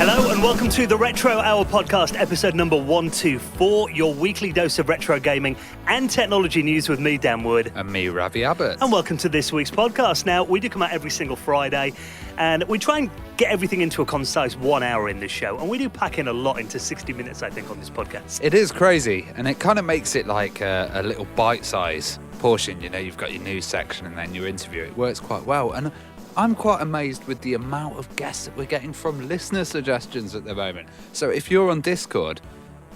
Hello and welcome to the Retro Hour podcast, episode number 124, your weekly dose of retro gaming and technology news with me, Dan Wood. And me, Ravi Abbott. And welcome to this week's podcast. Now, we do come out every single Friday, and we try and get everything into a concise 1 hour in this show, and we do pack in a lot into 60 minutes, I think, on this podcast. It is crazy, and it kind of makes it like a little bite-size portion. You know, you've got your news section and then your interview. It works quite well, and I'm quite amazed with the amount of guests that we're getting from listener suggestions at the moment. So if you're on Discord,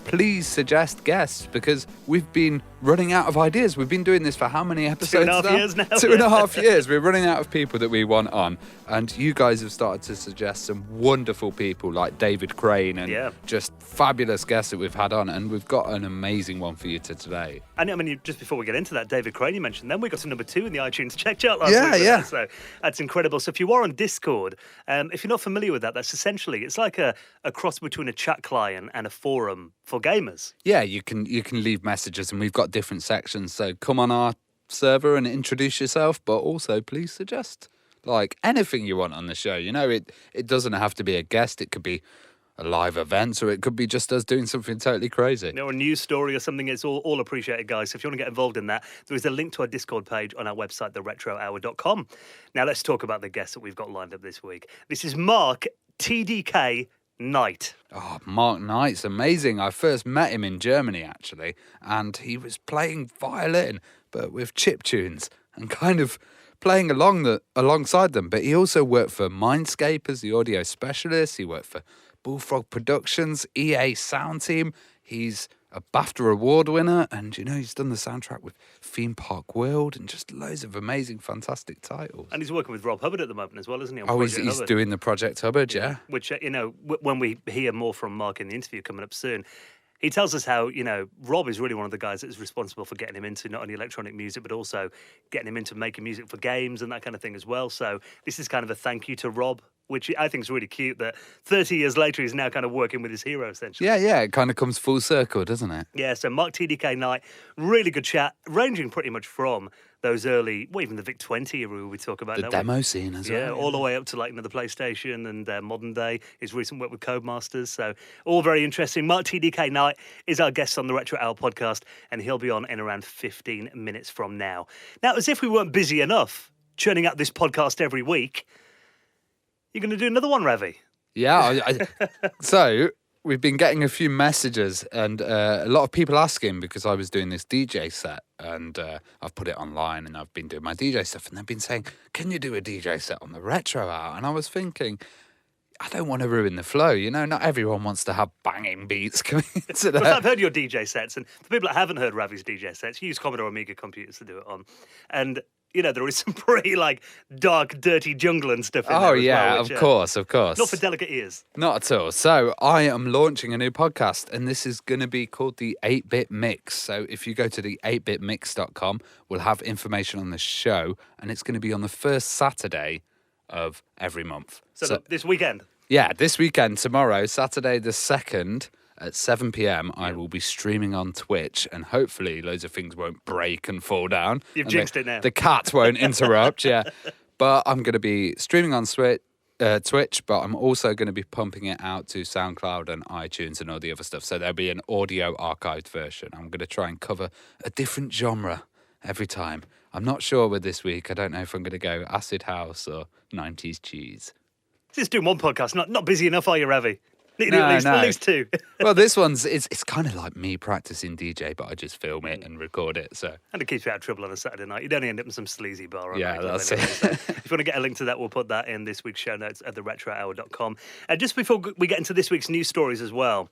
please suggest guests, because we've been running out of ideas. We've been doing this for how many episodes now? 2.5 years now. 2.5 years. We're running out of people that we want on. And you guys have started to suggest some wonderful people like David Crane and just fabulous guests that we've had on. And we've got an amazing one for you today. And I mean, just before we get into that, David Crane you mentioned, then we got to number 2 in the iTunes Check Chart last week. Yeah. So that's incredible. So if you are on Discord, if you're not familiar with that, that's essentially, it's like a cross between a chat client and a forum for gamers. Yeah, you can leave messages, and we've got different sections. So come on our server and introduce yourself, but also please suggest like anything you want on the show. You know, it doesn't have to be a guest. It could be a live event, or it could be just us doing something totally crazy. You know, a news story or something. It's all appreciated, guys. So if you want to get involved in that, there is a link to our Discord page on our website, theretrohour.com. Now let's talk about the guests that we've got lined up this week. This is Mark TDK Knight. Oh, Mark Knight's amazing. I first met him in Germany, actually, and he was playing violin, but with chip tunes and kind of playing alongside them. But he also worked for Mindscape as the audio specialist. He worked for Bullfrog Productions, EA Sound Team. He's a BAFTA award winner, and you know, he's done the soundtrack with Theme Park World and just loads of amazing, fantastic titles. And he's working with Rob Hubbard at the moment as well, isn't he? He's doing the Project Hubbard, yeah. Which, you know, when we hear more from Mark in the interview coming up soon, he tells us how, you know, Rob is really one of the guys that is responsible for getting him into not only electronic music, but also getting him into making music for games and that kind of thing as well. So this is kind of a thank you to Rob, which I think is really cute that 30 years later he's now kind of working with his hero, essentially. Yeah, it kind of comes full circle, doesn't it? Yeah, so Mark TDK Knight, really good chat, ranging pretty much from those early, well, even the VIC-20 era we talk about. The demo scene as well. Yeah, all the way up to like the PlayStation and modern day, his recent work with Codemasters. So all very interesting. Mark TDK Knight is our guest on the Retro Hour podcast, and he'll be on in around 15 minutes from now. Now, as if we weren't busy enough churning out this podcast every week, you're going to do another one, Ravi. Yeah, so we've been getting a few messages and a lot of people asking, because I was doing this DJ set and I've put it online and I've been doing my DJ stuff, and they've been saying, can you do a DJ set on the Retro Hour? And I was thinking, I don't want to ruin the flow, you know, not everyone wants to have banging beats coming into that. Well, I've heard your DJ sets, and for people that haven't heard Ravi's DJ sets, you use Commodore Amiga computers to do it on. And you know, there is some pretty, like, dark, dirty jungle and stuff in there as well. Oh, yeah, of course. Not for delicate ears. Not at all. So I am launching a new podcast, and this is going to be called the 8-Bit Mix. So if you go to the 8bitmix.com, we'll have information on the show, and it's going to be on the first Saturday of every month. So this weekend? Yeah, this weekend, tomorrow, Saturday the 2nd, at 7 p.m, I will be streaming on Twitch, and hopefully loads of things won't break and fall down. You've jinxed it now. The cat won't interrupt, yeah. But I'm going to be streaming on Twitch, but I'm also going to be pumping it out to SoundCloud and iTunes and all the other stuff. So there'll be an audio archived version. I'm going to try and cover a different genre every time. I'm not sure with this week. I don't know if I'm going to go acid house or 90s cheese. Just doing one podcast. Not busy enough, are you, Ravi? At least 2. Well, this one's, it's kind of like me practicing DJ, but I just film it and record it. So. And it keeps you out of trouble on a Saturday night. You don't end up in some sleazy bar. Yeah, that's anyway. it. So if you want to get a link to that, we'll put that in this week's show notes at theretrohour.com. And just before we get into this week's news stories as well,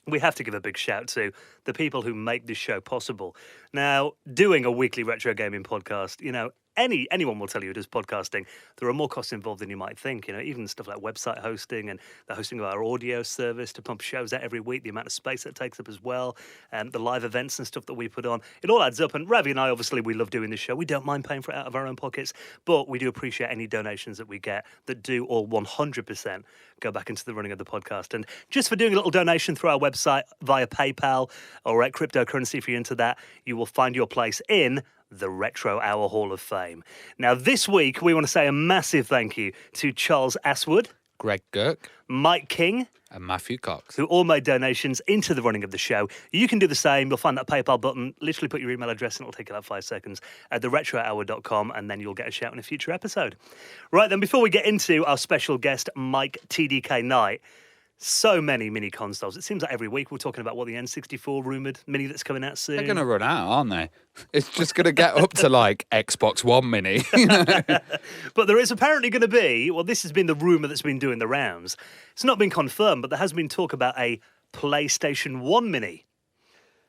we have to give a big shout to the people who make this show possible. Now, doing a weekly retro gaming podcast, you know, anyone will tell you who does podcasting, there are more costs involved than you might think. You know, even stuff like website hosting and the hosting of our audio service to pump shows out every week, the amount of space that takes up as well, and the live events and stuff that we put on. It all adds up. And Ravi and I, obviously, we love doing this show. We don't mind paying for it out of our own pockets, but we do appreciate any donations that we get that do all 100% go back into the running of the podcast. And just for doing a little donation through our website via PayPal or at cryptocurrency, if you're into that, you will find your place in the Retro Hour Hall of Fame. Now, this week, we want to say a massive thank you to Charles Aswood. Greg Girk, Mike King, and Matthew Cox. who all made donations into the running of the show. You can do the same. You'll find that PayPal button. Literally put your email address and it'll take about 5 seconds at theretrohour.com, and then you'll get a shout in a future episode. Right then, before we get into our special guest, Mike TDK Knight, so many mini consoles. It seems like every week we're talking about what the N64 rumoured mini that's coming out soon. They're going to run out, aren't they? It's just going to get up to like Xbox One Mini. But there is apparently going to be, well, this has been the rumour that's been doing the rounds. It's not been confirmed, but there has been talk about a PlayStation 1 Mini.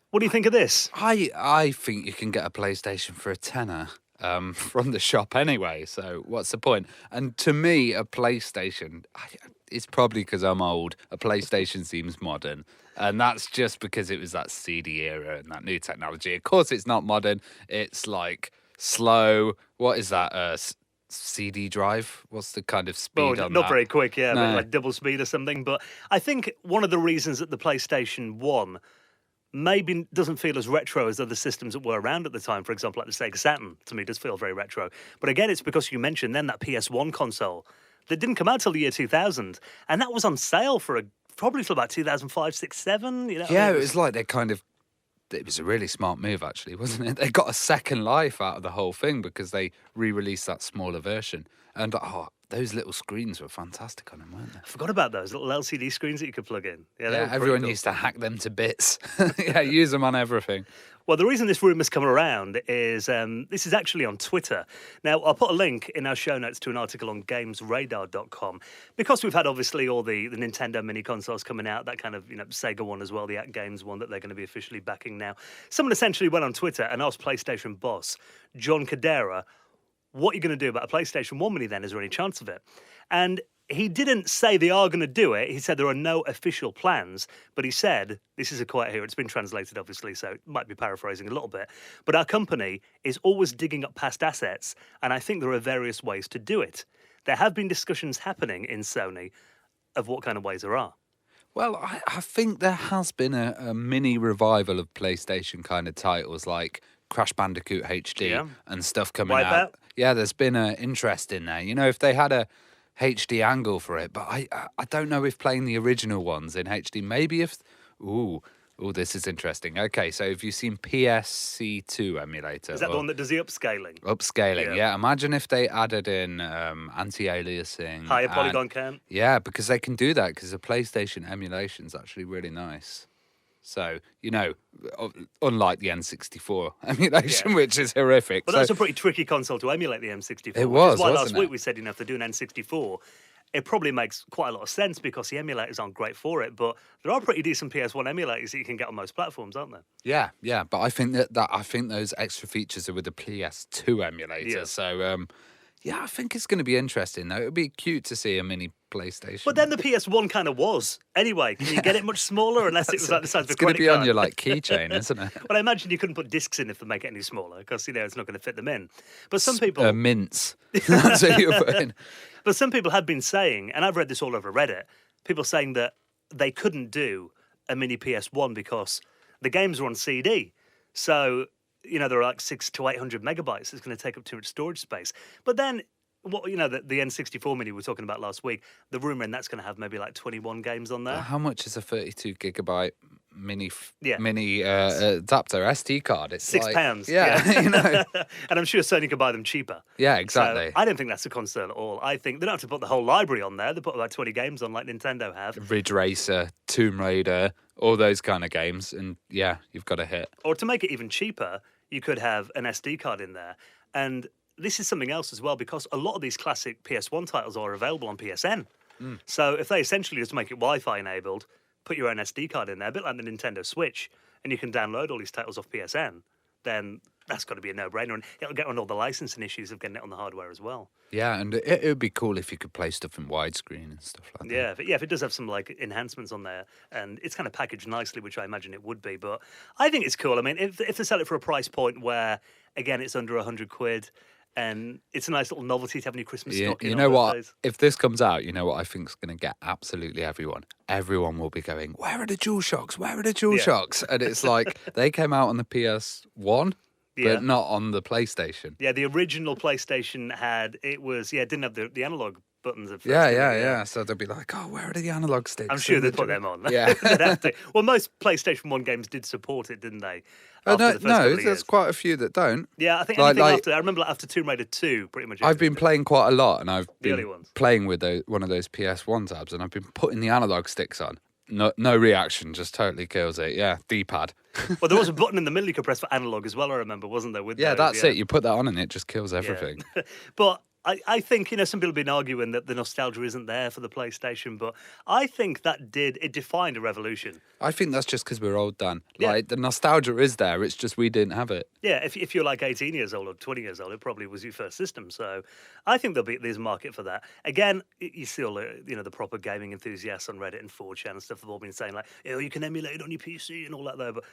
What do you think of this? I think you can get a PlayStation for a tenner from the shop anyway, so what's the point? And to me, a PlayStation, it's probably because I'm old, a PlayStation seems modern. And that's just because it was that CD era and that new technology. Of course, it's not modern. It's like slow. What is that? CD drive? What's the kind of speed on that? Not very quick, yeah, No. like double speed or something. But I think one of the reasons that the PlayStation 1 maybe doesn't feel as retro as other systems that were around at the time, for example, like the Sega Saturn, to me does feel very retro. But again, it's because you mentioned then that PS1 console that didn't come out till the year 2000, and that was on sale for probably till about 2005, 6, 7. You know, Yeah, it was like it was a really smart move, actually, wasn't it? They got a second life out of the whole thing because they re-released that smaller version. And those little screens were fantastic on them, weren't they? I forgot about those little LCD screens that you could plug in. Yeah, they were pretty everyone cool. used to hack them to bits. Yeah, use them on everything. Well, the reason this rumour's come around is this is actually on Twitter. Now, I'll put a link in our show notes to an article on gamesradar.com because we've had obviously all the Nintendo mini consoles coming out, that kind of, Sega one as well, the At Games one that they're going to be officially backing now. Someone essentially went on Twitter and asked PlayStation boss John Cadera, what are you going to do about a PlayStation 1 mini then? Is there any chance of it? And he didn't say they are going to do it. He said there are no official plans, but he said, this is a quote here, it's been translated obviously, so it might be paraphrasing a little bit, but our company is always digging up past assets, and I think there are various ways to do it. There have been discussions happening in Sony of what kind of ways there are. Well, I think there has been a mini revival of PlayStation kind of titles like Crash Bandicoot HD and stuff coming Wipeout? out. Yeah, there's been an interest in there. If they had a HD angle for it, but I don't know if playing the original ones in HD, maybe if... Ooh, this is interesting. Okay, so have you seen PSC2 emulator? Is that the one that does the upscaling? Upscaling, yeah. Imagine if they added in anti-aliasing. Higher polygon count? Yeah, because they can do that because the PlayStation emulation is actually really nice. So, unlike the N64 emulation, which is horrific. But that's a pretty tricky console to emulate, the M64. It was, which is why wasn't last week it? we said, if they're doing N64, it probably makes quite a lot of sense because the emulators aren't great for it. But there are pretty decent PS1 emulators that you can get on most platforms, aren't there? Yeah. But I think I think those extra features are with the PS2 emulator. Yeah. So, I think it's going to be interesting, though. It would be cute to see a mini PlayStation. But then the PS1 kind of was. Anyway, can you get it much smaller unless it was like the size of a It's going to credit be card? on your keychain, isn't it? Well, I imagine you couldn't put discs in if they make it any smaller because, it's not going to fit them in. But some people... mints. That's what you put in. But some people have been saying, and I've read this all over Reddit, people saying that they couldn't do a mini PS1 because the games are on CD. So, there are like 600 to 800 megabytes. It's going to take up too much storage space. But then, the N64 mini we were talking about last week, the rumour and that's going to have maybe like 21 games on there. How much is a 32 gigabyte mini Yeah. adapter SD card? It's £6. Yeah. And I'm sure Sony can buy them cheaper. Yeah, exactly. So I don't think that's a concern at all. I think they don't have to put the whole library on there. They put about 20 games on like Nintendo have. Ridge Racer, Tomb Raider, all those kind of games, and you've got a hit. Or to make it even cheaper, you could have an SD card in there. And this is something else as well, because a lot of these classic PS1 titles are available on PSN. So if they essentially just make it Wi-Fi enabled, put your own SD card in there, a bit like the Nintendo Switch, and you can download all these titles off PSN, then that's got to be a no-brainer. And it'll get on all the licensing issues of getting it on the hardware as well. Yeah, and it would be cool if you could play stuff in widescreen and stuff like that. Yeah, if it does have some like enhancements on there, and it's kind of packaged nicely, which I imagine it would be. But I think it's cool. I mean, if they sell it for a price point where, again, it's under £100, and it's a nice little novelty to have in your Christmas stocking. You know what? If this comes out, you know what I think is going to get absolutely everyone. Everyone will be going, "Where are the DualShocks? Where are the DualShocks?" And it's like they came out on the PS1, Yeah. but not on the PlayStation. Yeah, the original PlayStation didn't have the analog buttons at first. Yeah. So they'll be like, oh, where are the analog sticks? I'm sure they'd put them on. Yeah. They'd have to. Well, most PlayStation 1 games did support it, didn't they? Oh, After the first couple of there's years. quite a few that don't. Yeah, I think Like- anything like- after. I remember after Tomb Raider 2, pretty much. I've been playing quite a lot, and I've The early been ones. playing with one of those PS1 tabs, and I've been putting the analog sticks on. No reaction, just totally kills it. Yeah, D-pad. Well, there was a button in the middle you could press for analog as well, I remember, wasn't there? With Yeah, those, that's it. You put that on, and it just kills everything. But I think, some people have been arguing that the nostalgia isn't there for the PlayStation, but I think it defined a revolution. I think that's just because we're old, Dan. Yeah. Like, the nostalgia is there, it's just we didn't have it. Yeah, if you're like 18 years old or 20 years old, it probably was your first system. So I think there's a market for that. Again, you see all the proper gaming enthusiasts on Reddit and 4chan and stuff have all been saying like, you can emulate it on your PC and all that though, but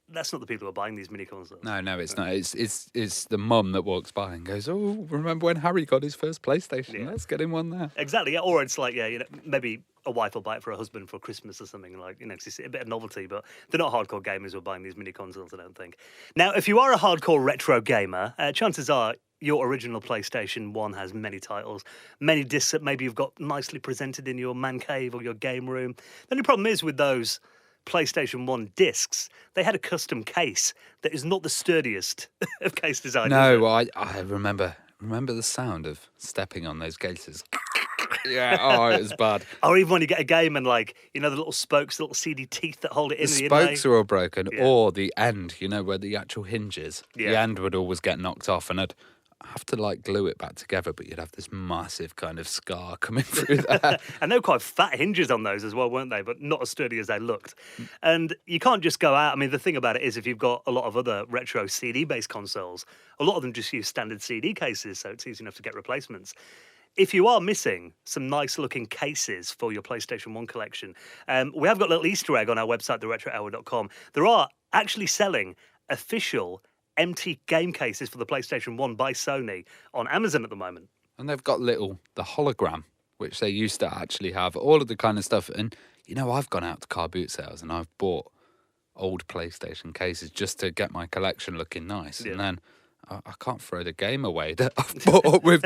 that's not the people who are buying these mini consoles. No, it's not. It's the mum that walks by and goes, oh, remember when Harry got his first PlayStation? Yeah. Let's get him one there. Exactly, yeah. Or it's like, maybe a wife will buy it for a husband for Christmas or something, like, it's a bit of novelty, but they're not hardcore gamers who are buying these mini consoles, I don't think. Now, if you are a hardcore retro gamer, chances are your original PlayStation 1 has many titles, many discs that maybe you've got nicely presented in your man cave or your game room. The only problem is with those PlayStation 1 discs, they had a custom case that is not the sturdiest of case designs. No, I remember the sound of stepping on those cases. Yeah, it was bad. Or even when you get a game and the little spokes, the little CD teeth that hold it in. The spokes are all broken, Yeah. or the end, where the actual hinge is. Yeah. The end would always get knocked off, and I'd have to glue it back together, but you'd have this massive kind of scar coming through there. And they were quite fat hinges on those as well, weren't they? But not as sturdy as they looked. And you can't just go out. I mean, the thing about it is if you've got a lot of other retro CD-based consoles, a lot of them just use standard CD cases, so it's easy enough to get replacements. If you are missing some nice-looking cases for your PlayStation 1 collection, we have got a little Easter egg on our website, theretrohour.com. There are actually selling official empty game cases for the PlayStation 1 by Sony on Amazon at the moment. And they've got the hologram, which they used to actually have, all of the kind of stuff. And, I've gone out to car boot sales and I've bought old PlayStation cases just to get my collection looking nice. Yeah. And then I can't throw the game away that I've bought with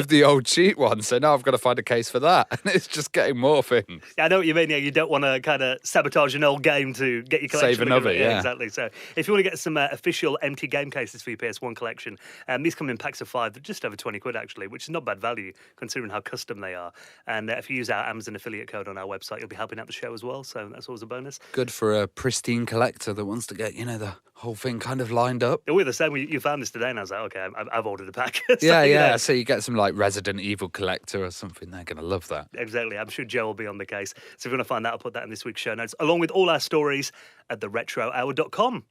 the old cheap one. So now I've got to find a case for that. And it's just getting more things. Yeah, I know what you mean. Yeah, you don't want to kind of sabotage an old game to get your collection. Save another, yeah. Exactly. So if you want to get some official empty game cases for your PS1 collection, these come in packs of 5. They're just over 20 quid, actually, which is not bad value considering how custom they are. And if you use our Amazon affiliate code on our website, you'll be helping out the show as well. So that's always a bonus. Good for a pristine collector that wants to get, the whole thing kind of lined up. We're the same. You found this today, and I was like, okay, I've ordered a pack. So, Yeah. So you get some Resident Evil collector or something. They're going to love that. Exactly. I'm sure Joe will be on the case. So if you want to find that, I'll put that in this week's show notes, along with all our stories at theretrohour.com.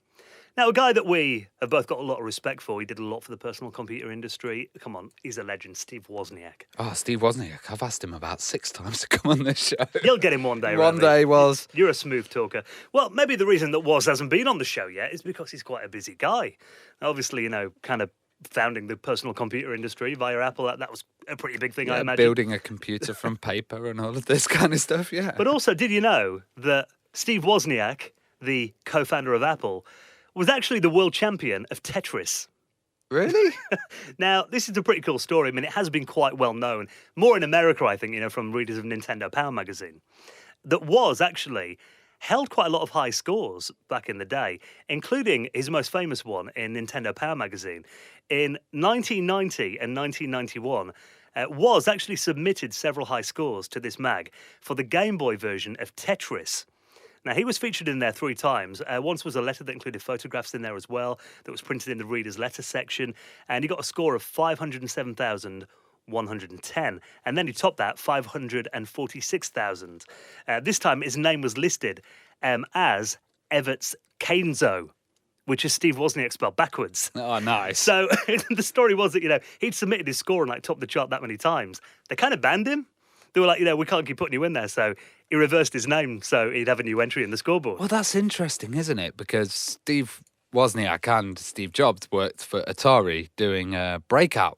Now, a guy that we have both got a lot of respect for, he did a lot for the personal computer industry. Come on, he's a legend, Steve Wozniak. Oh, Steve Wozniak. I've asked him about 6 times to come on this show. You'll get him one day, One Randy. day, Woz. You're a smooth talker. Well, maybe the reason that Woz hasn't been on the show yet is because he's quite a busy guy. Obviously, kind of founding the personal computer industry via Apple, that was a pretty big thing, I imagine. Building a computer from paper and all of this kind of stuff, yeah. But also, did you know that Steve Wozniak, the co-founder of Apple, was actually the world champion of Tetris? Really? Now, this is a pretty cool story. I mean, it has been quite well known, more in America, I think, from readers of Nintendo Power magazine, that Woz actually held quite a lot of high scores back in the day, including his most famous one in Nintendo Power magazine. In 1990 and 1991, Woz actually submitted several high scores to this mag for the Game Boy version of Tetris. Now, he was featured in there 3 times. Once was a letter that included photographs in there as well, that was printed in the reader's letter section, and he got a score of 507,110. And then he topped that, 546,000. This time, his name was listed as Everts Kainzo, which is Steve Wozniak spelled backwards. Oh, nice. So the story was that, he'd submitted his score and topped the chart that many times. They kind of banned him. They were like, we can't keep putting you in there. So he reversed his name so he'd have a new entry in the scoreboard. Well, that's interesting, isn't it? Because Steve Wozniak and Steve Jobs worked for Atari doing Breakout,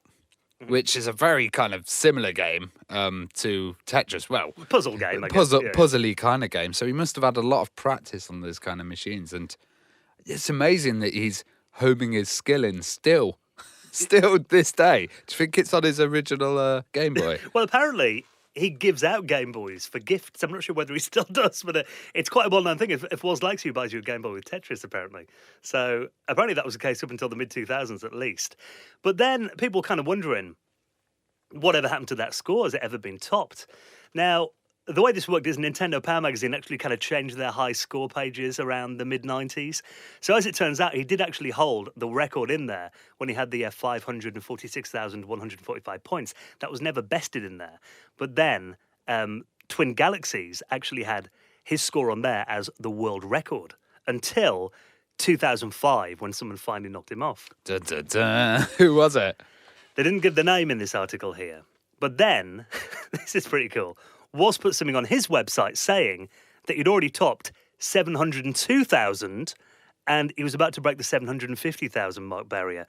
which is a very kind of similar game to Tetris. Well, Puzzle game, I guess. Puzzly kind of game. So he must have had a lot of practice on those kind of machines. And it's amazing that he's homing his skill in still Still this day. Do you think it's on his original Game Boy? Well, apparently he gives out Game Boys for gifts. I'm not sure whether he still does, but it's quite a well-known thing. If Woz likes you, he buys you a Game Boy with Tetris, apparently. So apparently that was the case up until the mid-2000s at least. But then people kind of wondering, whatever happened to that score? Has it ever been topped? Now, the way this worked is Nintendo Power Magazine actually kind of changed their high score pages around the mid-90s. So as it turns out, he did actually hold the record in there when he had the 546,145 points. That was never bested in there. But then Twin Galaxies actually had his score on there as the world record until 2005 when someone finally knocked him off. Dun, dun, dun. Who was it? They didn't give the name in this article here. But then, this is pretty cool, Woz put something on his website saying that he'd already topped 702,000 and he was about to break the 750,000 mark barrier,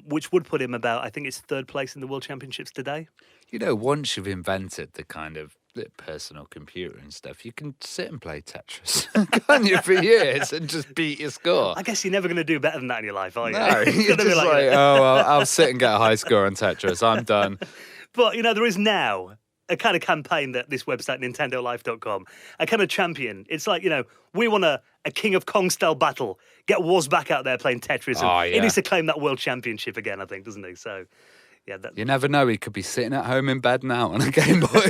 which would put him about, I think it's third place in the World Championships today. You know, once you've invented the kind of personal computer and stuff, you can sit and play Tetris, can't you, for years and just beat your score. I guess you're never going to do better than that in your life, are you? No, you're just like, oh, well, I'll sit and get a high score on Tetris. I'm done. But, you know, there is now a kind of campaign that this website, NintendoLife.com, a kind of champion. It's like, you know, we want a King of Kong-style battle. Get Woz back out there playing Tetris. And he needs to claim that world championship again, I think, doesn't he? So, yeah. You never know. He could be sitting at home in bed now on a Game Boy.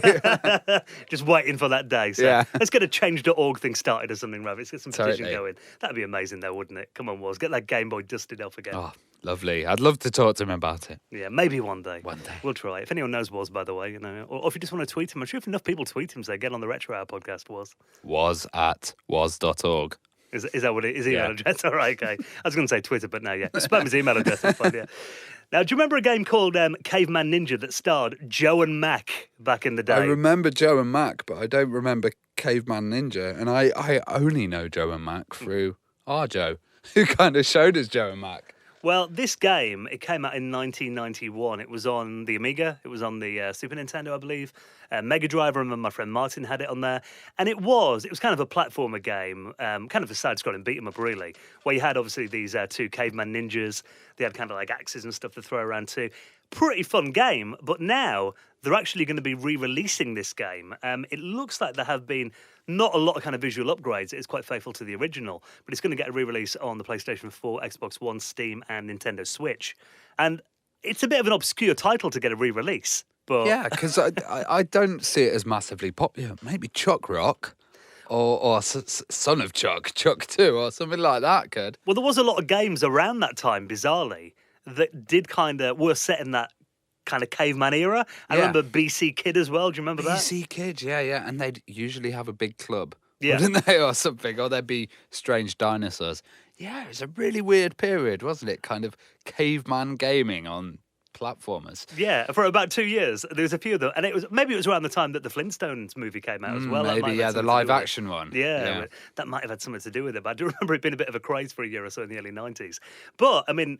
Just waiting for that day. So let's get a change.org thing started or something, Rav. Let's get some petition going. That'd be amazing, though, wouldn't it? Come on, Woz. Get that Game Boy dusted off again. Oh, lovely. I'd love to talk to him about it. Yeah, maybe one day. One day. We'll try. If anyone knows Woz, by the way, you know, or if you just want to tweet him, I'm sure if enough people tweet him, say, get on the Retro Hour podcast, Woz. Woz@woz.org. Is that what it is? His email address? All right, okay. I was going to say Twitter, but no, yeah. Spam his email address. It's fine, yeah. Now, do you remember a game called Caveman Ninja that starred Joe and Mac back in the day? I remember Joe and Mac, but I don't remember Caveman Ninja. And I only know Joe and Mac through our Joe, who kind of showed us Joe and Mac. Well, this game, it came out in 1991. It was on the Amiga. It was on the Super Nintendo, I believe. Mega Drive, I remember my friend Martin had it on there. And it was kind of a platformer game, kind of a side-scrolling beat-em-up, really, where you had, obviously, these two caveman ninjas. They had kind of like axes and stuff to throw around, too. Pretty fun game, but now they're actually going to be re-releasing this game. It looks like there have been not a lot of kind of visual upgrades. It's quite faithful to the original, but it's going to get a re-release on the PlayStation 4, Xbox One, Steam, and Nintendo Switch. And it's a bit of an obscure title to get a re-release. But yeah, because I don't see it as massively popular. Maybe Chuck Rock. Or Son of Chuck 2, or something like that, could. Well, there was a lot of games around that time, bizarrely, that did were set in that kind of caveman era. I remember BC Kid as well. Do you remember that? BC Kid, yeah. And they'd usually have a big club, yeah, wouldn't they, or something? Or there'd be strange dinosaurs. Yeah, it was a really weird period, wasn't it? Kind of caveman gaming on platformers. Yeah, for about 2 years. There was a few of them. And maybe it was around the time that the Flintstones movie came out as well. Maybe, the live action one. Yeah, that might have had something to do with it. But I do remember it being a bit of a craze for a year or so in the early 90s. But, I mean,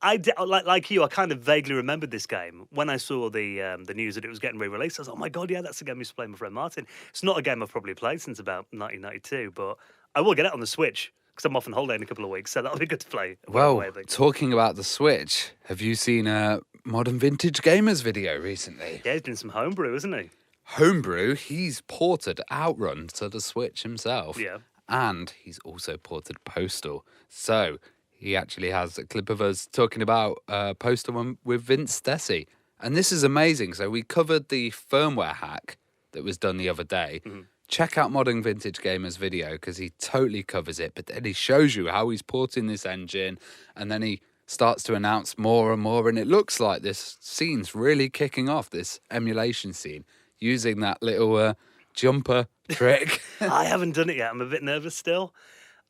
like you, I kind of vaguely remembered this game. When I saw the news that it was getting re-released, I was like, oh my God, yeah, that's the game I used to play with my friend Martin. It's not a game I've probably played since about 1992, but I will get it on the Switch because I'm off on holiday in a couple of weeks, so that'll be good to play. Well, talking about the Switch, have you seen a Modern Vintage Gamers video recently? Yeah, he's doing some homebrew, isn't he? Homebrew, he's ported Outrun to the Switch himself. Yeah. And he's also ported Postal. So he actually has a clip of us talking about Postal with Vince Stessi. And this is amazing. So we covered the firmware hack that was done the other day. Mm-hmm. Check out Modern Vintage Gamers video because he totally covers it. But then he shows you how he's porting this engine, and then he starts to announce more and more. And it looks like this scene's really kicking off, this emulation scene, using that little jumper trick. I haven't done it yet. I'm a bit nervous still.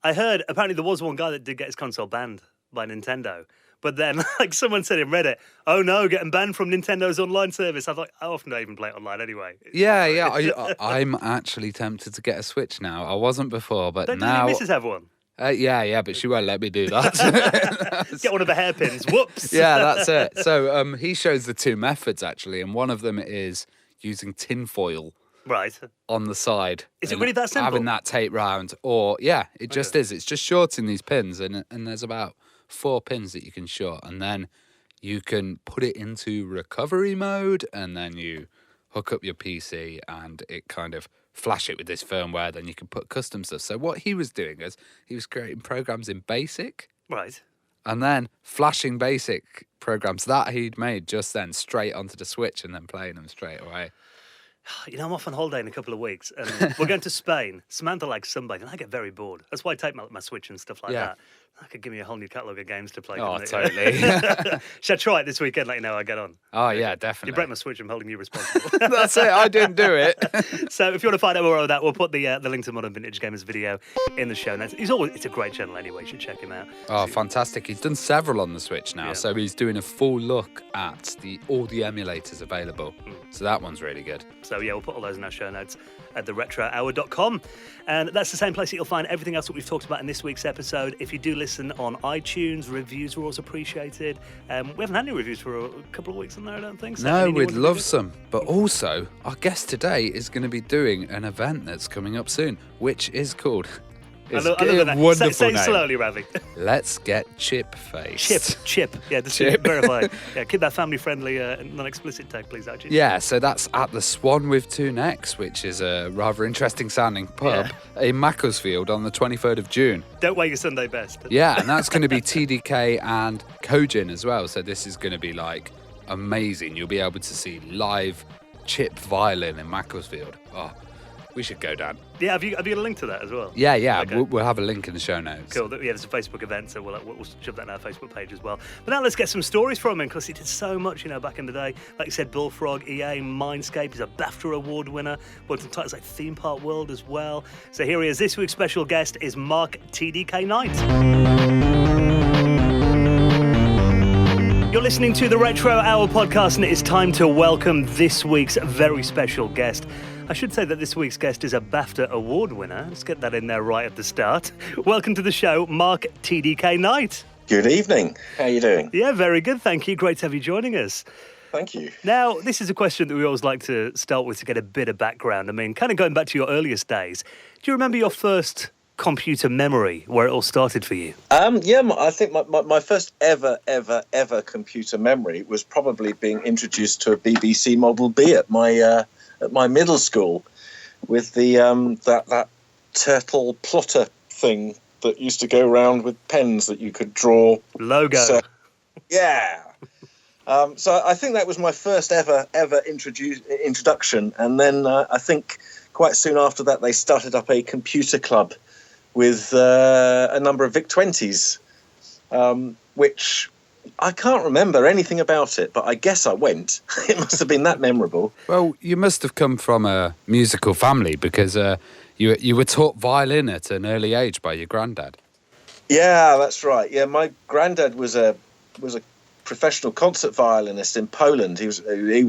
I heard apparently there was one guy that did get his console banned by Nintendo. But then, like someone said in Reddit, oh no, getting banned from Nintendo's online service. I thought, how often do I even play it online anyway? Yeah. I'm actually tempted to get a Switch now. I wasn't before, but now... Does your missus have one? Yeah, but she won't let me do that. Get one of the hairpins. Whoops. Yeah, that's it. So he shows the two methods, actually, and one of them is using tinfoil. Right. On the side. Is it really that simple? Having that tape round. Or, it just is. It's just shorting these pins, and there's about 4 pins that you can short, and then you can put it into recovery mode, and then you hook up your PC and it kind of flash it with this firmware. Then you can put custom stuff. So what he was doing is he was creating programs in BASIC. Right. And then flashing BASIC programs that he'd made just then straight onto the Switch and then playing them straight away. You know, I'm off on holiday in a couple of weeks, and we're going to Spain. Samantha likes sunbathing, and I get very bored. That's why I take my Switch and stuff like that. That could give me a whole new catalogue of games to play. Oh, totally. Should I try it this weekend? Let you know how I get on. Oh, yeah, definitely. You break my Switch, I'm holding you responsible. That's it. I didn't do it. So if you want to find out more about that, we'll put the link to Modern Vintage Gamers video in the show notes. It's a great channel anyway. You should check him out. Oh, fantastic. He's done several on the Switch now. So he's doing a full look at all the emulators available. So that one's really good. So yeah, we'll put all those in our show notes at theretrohour.com. And that's the same place that you'll find everything else that we've talked about in this week's episode. If you do listen on iTunes, reviews are always appreciated. We haven't had any reviews for a couple of weeks on there, I don't think. So no, we'd love some. But also, our guest today is going to be doing an event that's coming up soon, which is called... It's I love that. Wonderful say it name. slowly, Ravi. Let's get chip-faced. Chip. Yeah, just verify. Yeah, keep that family-friendly, non-explicit tag, please, actually. Yeah, so that's at the Swan with Two Necks, which is a rather interesting-sounding pub in Macclesfield on the 23rd of June. Don't wear your Sunday best. Yeah, and that's going to be TDK and Kojin as well. So this is going to be, like, amazing. You'll be able to see live chip violin in Macclesfield. Oh, we should go down. Yeah, have you got a link to that as well? Yeah. Okay. We'll have a link in the show notes. Cool. Yeah, there's a Facebook event, so we'll shove that on our Facebook page as well. But now let's get some stories from him, because he did so much, back in the day. Like you said, Bullfrog, EA, Mindscape. He's a BAFTA award winner. Worked on titles like Theme Park World as well. So here he is. This week's special guest is Mark TDK Knight. You're listening to the Retro Hour podcast, and it is time to welcome this week's very special guest. I should say that this week's guest is a BAFTA award winner. Let's get that in there right at the start. Welcome to the show, Mark TDK Knight. Good evening. How are you doing? Yeah, very good, thank you. Great to have you joining us. Thank you. Now, this is a question that we always like to start with to get a bit of background. I mean, kind of going back to your earliest days, do you remember your first computer memory, where it all started for you? I think my first ever computer memory was probably being introduced to a BBC Model B at my middle school, with the that turtle plotter thing that used to go around with pens that you could draw. Logo. So, yeah. So I think that was my first ever introduction, and then I think quite soon after that they started up a computer club with a number of VIC-20s, which I can't remember anything about it, but I guess I went. It must have been that memorable. Well, you must have come from a musical family, because you were taught violin at an early age by your granddad. Yeah, that's right. Yeah, my granddad was a professional concert violinist in Poland. He was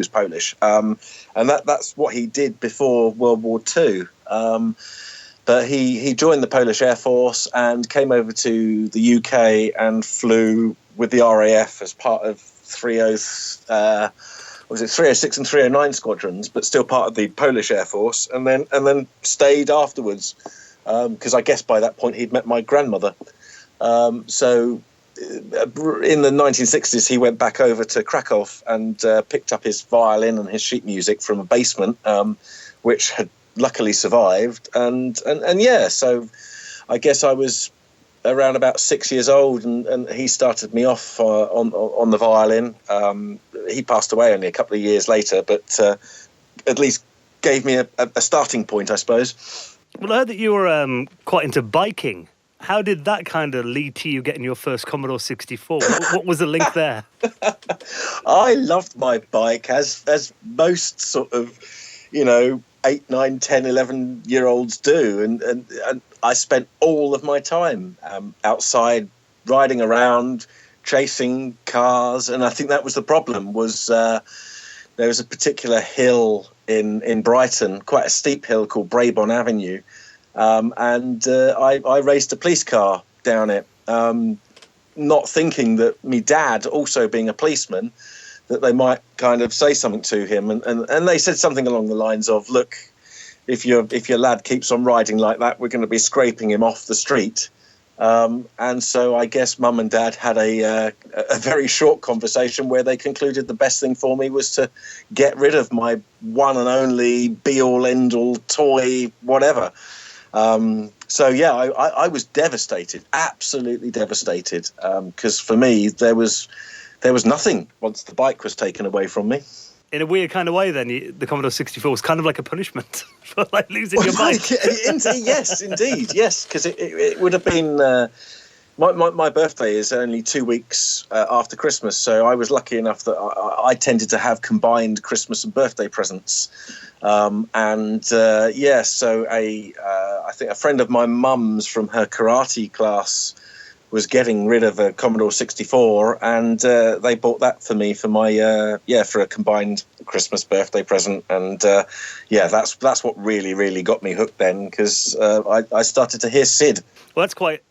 Polish, and that's what he did before World War II. But he joined the Polish Air Force and came over to the UK and flew with the RAF as part of 306 and 309 squadrons, but still part of the Polish Air Force, and then stayed afterwards, because I guess by that point he'd met my grandmother. So in the 1960s he went back over to Krakow and picked up his violin and his sheet music from a basement, which had luckily survived, and yeah, so I guess I was around about 6 years old, and he started me off on the violin. He passed away only a couple of years later, but at least gave me a starting point, I suppose. Well, I heard that you were quite into biking. How did that kind of lead to you getting your first Commodore 64? What was the link there? I loved my bike, as most sort of, 8, 9, 10, 11-year-olds do. And I spent all of my time outside, riding around, chasing cars. And I think that was the problem, was there was a particular hill in Brighton, quite a steep hill called Braybon Avenue. And I raced a police car down it, not thinking that me dad, also being a policeman, that they might kind of say something to him, and they said something along the lines of, "Look, if your lad keeps on riding like that, we're going to be scraping him off the street." And so I guess Mum and Dad had a very short conversation where they concluded the best thing for me was to get rid of my one and only be-all, end-all toy, whatever. So yeah, I was devastated, absolutely devastated, because for me there was nothing once the bike was taken away from me. In a weird kind of way, then, the Commodore 64 was kind of like a punishment for like losing your bike. Yes, indeed, yes, because it would have been. My birthday is only 2 weeks after Christmas, so I was lucky enough that I tended to have combined Christmas and birthday presents. So I think a friend of my mum's from her karate class was getting rid of a Commodore 64, and they bought that for me for my for a combined Christmas birthday present, and that's what really got me hooked then, because I started to hear Sid. Well, that's quite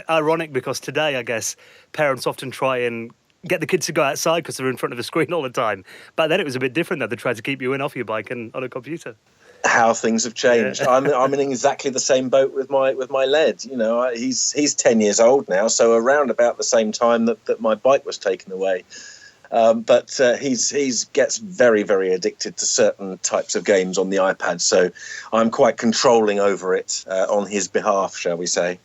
ironic, because today, I guess, parents often try and get the kids to go outside because they're in front of a screen all the time. But then it was a bit different, though. They tried to keep you off your bike and on a computer. How things have changed. Yeah. I'm in exactly the same boat with my LED. You know, he's 10 years old now, so around about the same time that my bike was taken away. But he's gets very, very addicted to certain types of games on the iPad, so I'm quite controlling over it on his behalf, shall we say.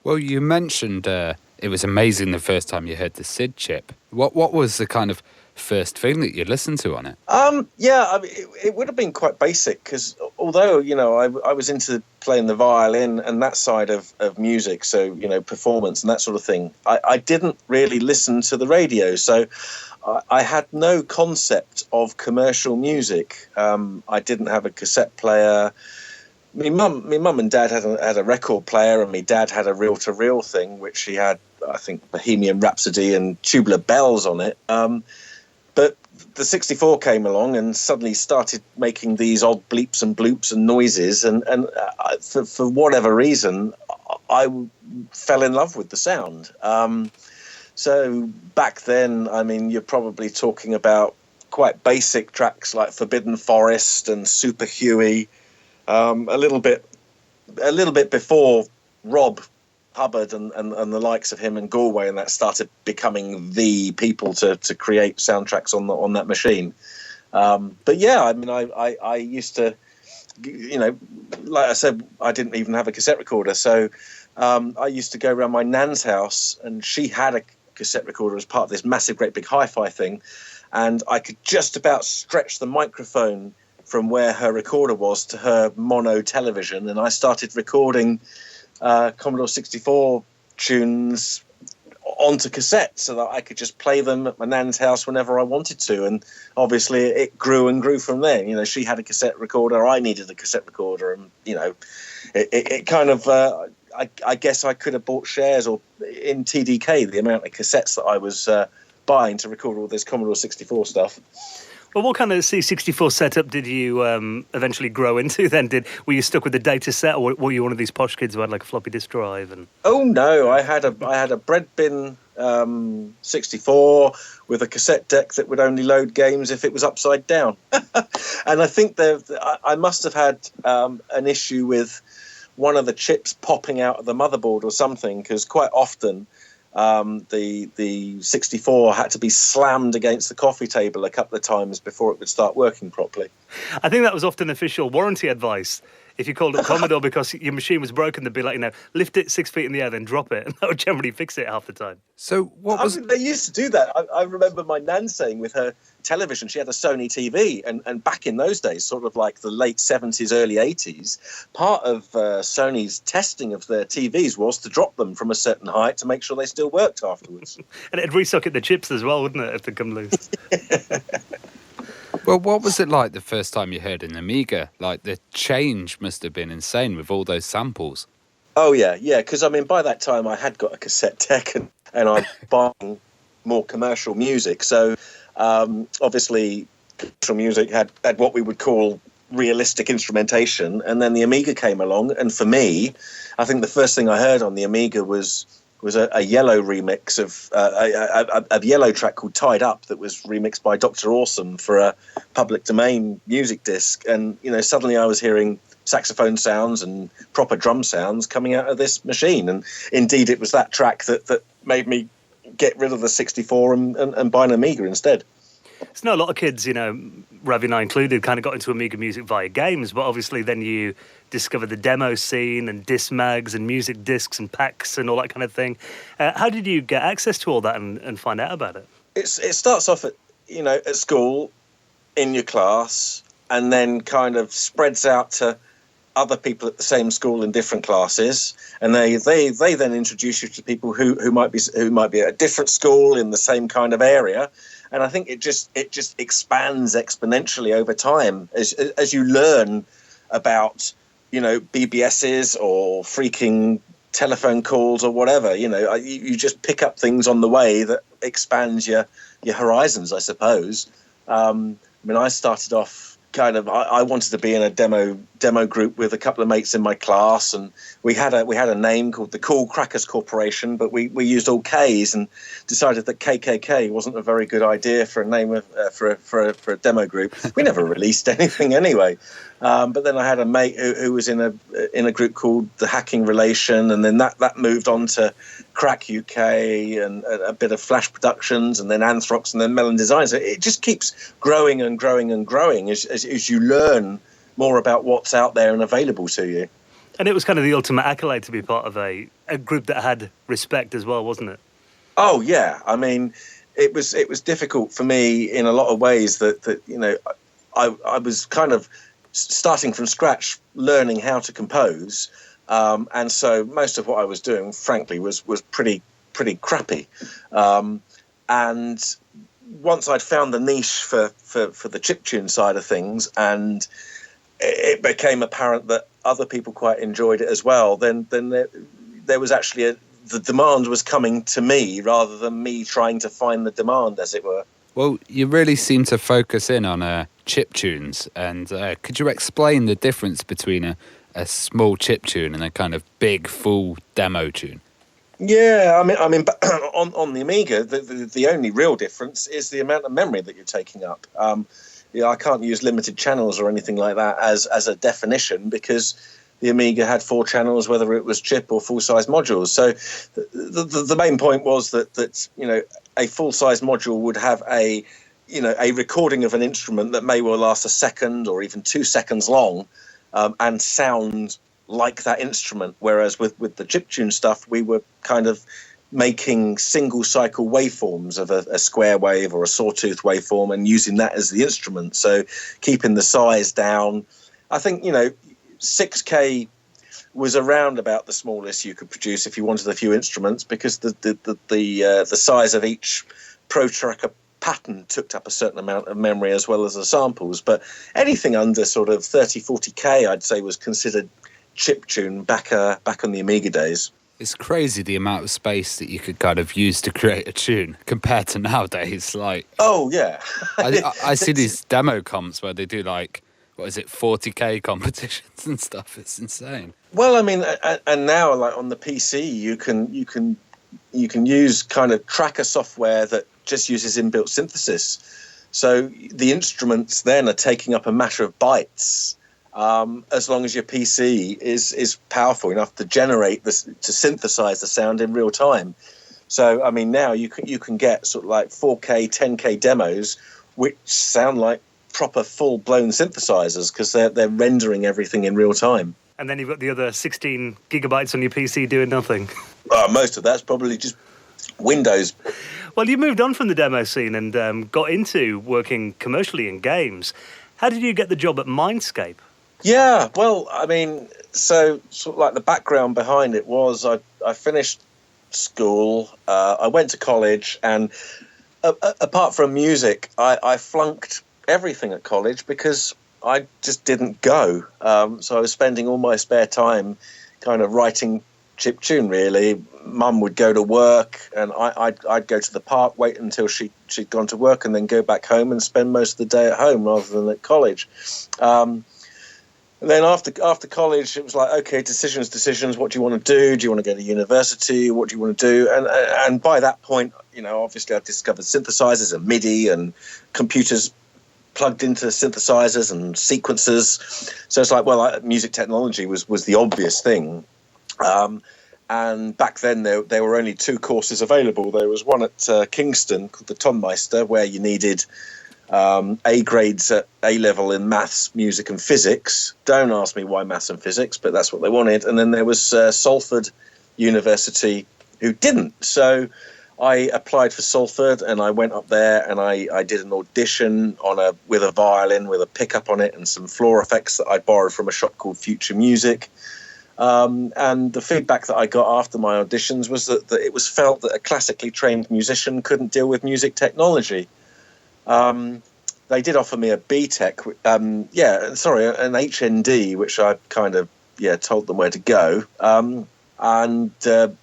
Well, you mentioned it was amazing the first time you heard the SID chip. What was the kind of first thing that you listened to on it? It would have been quite basic, because although, you know, I was into playing the violin and that side of music, so, you know, performance and that sort of thing, I didn't really listen to the radio, so I had no concept of commercial music. I didn't have a cassette player. My mum and dad had a record player, and my dad had a reel-to-reel thing, which he had, I think, Bohemian Rhapsody and Tubular Bells on it. But the 64 came along and suddenly started making these odd bleeps and bloops and noises, and for whatever reason, I fell in love with the sound. So back then, I mean, you're probably talking about quite basic tracks like Forbidden Forest and Super Huey. A little bit before Rob Hubbard and the likes of him and Galway and that started becoming the people to create soundtracks on that machine. But yeah, I mean, I used to, you know, like I said, I didn't even have a cassette recorder, so I used to go around my nan's house, and she had a cassette recorder as part of this massive, great big hi-fi thing, and I could just about stretch the microphone from where her recorder was to her mono television, and I started recording Commodore 64 tunes onto cassette so that I could just play them at my nan's house whenever I wanted to, and obviously it grew and grew from there. You know, she had a cassette recorder, I needed a cassette recorder, and, you know, it kind of... I guess I could have bought shares or in TDK, the amount of cassettes that I was buying to record all this Commodore 64 stuff. Well, what kind of C64 setup did you eventually grow into then? Were you stuck with the data set, or were you one of these posh kids who had like a floppy disk drive? And Oh no, I had a bread bin 64 with a cassette deck that would only load games if it was upside down. And I think I must have had an issue with one of the chips popping out of the motherboard or something, because quite often the 64 had to be slammed against the coffee table a couple of times before it would start working properly. I think that was often official warranty advice. If you called up Commodore because your machine was broken, they'd be like, you know, lift it 6 feet in the air, then drop it, and that would generally fix it half the time. So They used to do that. I remember my nan saying with her television, she had a Sony TV, and back in those days, sort of like the late 70s, early 80s, part of Sony's testing of their TVs was to drop them from a certain height to make sure they still worked afterwards. And it'd resocket the chips as well, wouldn't it, if they come loose? Well, what was it like the first time you heard an Amiga? Like, the change must have been insane with all those samples. Oh, yeah, because, I mean, by that time I had got a cassette deck and I'm buying more commercial music. So, obviously, commercial music had what we would call realistic instrumentation, and then the Amiga came along, and for me, I think the first thing I heard on the Amiga was was a yellow remix of a yellow track called Tied Up that was remixed by Dr. Awesome for a public domain music disc. And, suddenly I was hearing saxophone sounds and proper drum sounds coming out of this machine. And indeed, it was that track that made me get rid of the 64 and buy an Amiga instead. It's not a lot of kids, Ravi and I included, kind of got into Amiga music via games, but obviously then you discovered the demo scene and disc mags and music discs and packs and all that kind of thing. How did you get access to all that and find out about it? It starts off at school, in your class, and then kind of spreads out to other people at the same school in different classes, and they then introduce you to people who might be at a different school in the same kind of area. And I think it just expands exponentially over time as you learn about, BBSs or freaking telephone calls or whatever. You just pick up things on the way that expands your horizons, I suppose. I started off I wanted to be in a demo group with a couple of mates in my class, and we had a name called the Cool Crackers Corporation, but we used all K's and decided that KKK wasn't a very good idea for a name for a demo group. We never released anything anyway. But then I had a mate who was in a group called the Hacking Relation, and then that moved on to Crack UK and a bit of Flash Productions, and then Anthrox, and then Melon Designs. It just keeps growing and growing and growing as you learn more about what's out there and available to you. And it was kind of the ultimate accolade to be part of a group that had respect as well, wasn't it? Oh yeah, it was difficult for me in a lot of ways that I was kind of starting from scratch, learning how to compose, and so most of what I was doing, frankly, was pretty crappy. And once I'd found the niche for the chiptune side of things, and it became apparent that other people quite enjoyed it as well, then there was actually the demand was coming to me rather than me trying to find the demand, as it were. Well, you really seem to focus in on chiptunes, and could you explain the difference between a small chiptune and a kind of big, full demo tune? Yeah, on the Amiga, the only real difference is the amount of memory that you're taking up. I can't use limited channels or anything like that as a definition, because the Amiga had 4 channels, whether it was chip or full-size modules. So the main point was that a full-size module would have a recording of an instrument that may well last a second or even 2 seconds long, and sound like that instrument. Whereas with the chiptune stuff, we were kind of making single cycle waveforms of a square wave or a sawtooth waveform and using that as the instrument. So keeping the size down. I think, 6K was around about the smallest you could produce if you wanted a few instruments, because the size of each protractor pattern took up a certain amount of memory as well as the samples. But anything under sort of 30, 40K, I'd say, was considered chiptune back on the Amiga days. It's crazy the amount of space that you could kind of use to create a tune compared to nowadays. Like, oh yeah, I see these demo comps where they do 40K competitions and stuff. It's insane. Well, and now on the PC, you can use kind of tracker software that just uses inbuilt synthesis. So the instruments then are taking up a matter of bytes. As long as your PC is powerful enough to generate this, to synthesize the sound in real time. So now you can get sort of like 4K, 10K demos which sound like proper full-blown synthesizers, because they're rendering everything in real time. And then you've got the other 16 gigabytes on your PC doing nothing. Most of that's probably just Windows. Well, you moved on from the demo scene and got into working commercially in games. How did you get the job at Mindscape? Yeah, well, so sort of like the background behind it was I finished school, I went to college, and apart from music, I flunked everything at college because I just didn't go. So I was spending all my spare time kind of writing chiptune, really. Mum would go to work, and I'd go to the park, wait until she'd gone to work, and then go back home and spend most of the day at home rather than at college. And then after college, it was like, okay, decisions. What do you want to do? Do you want to go to university? What do you want to do? And by that point, obviously I've discovered synthesizers and MIDI and computers plugged into synthesizers and sequencers. So it's like, well, music technology was the obvious thing. And back then there were only 2 courses available. There was one at Kingston called the Tonmeister, where you needed A grades at A level in maths, music and physics. Don't ask me why maths and physics, but that's what they wanted. And then there was Salford University, who didn't. So I applied for Salford, and I went up there and I did an audition with a violin with a pickup on it and some floor effects that I borrowed from a shop called Future Music. And the feedback that I got after my auditions was that it was felt that a classically trained musician couldn't deal with music technology. They did offer me a BTEC, an HND, which I kind of told them where to go. And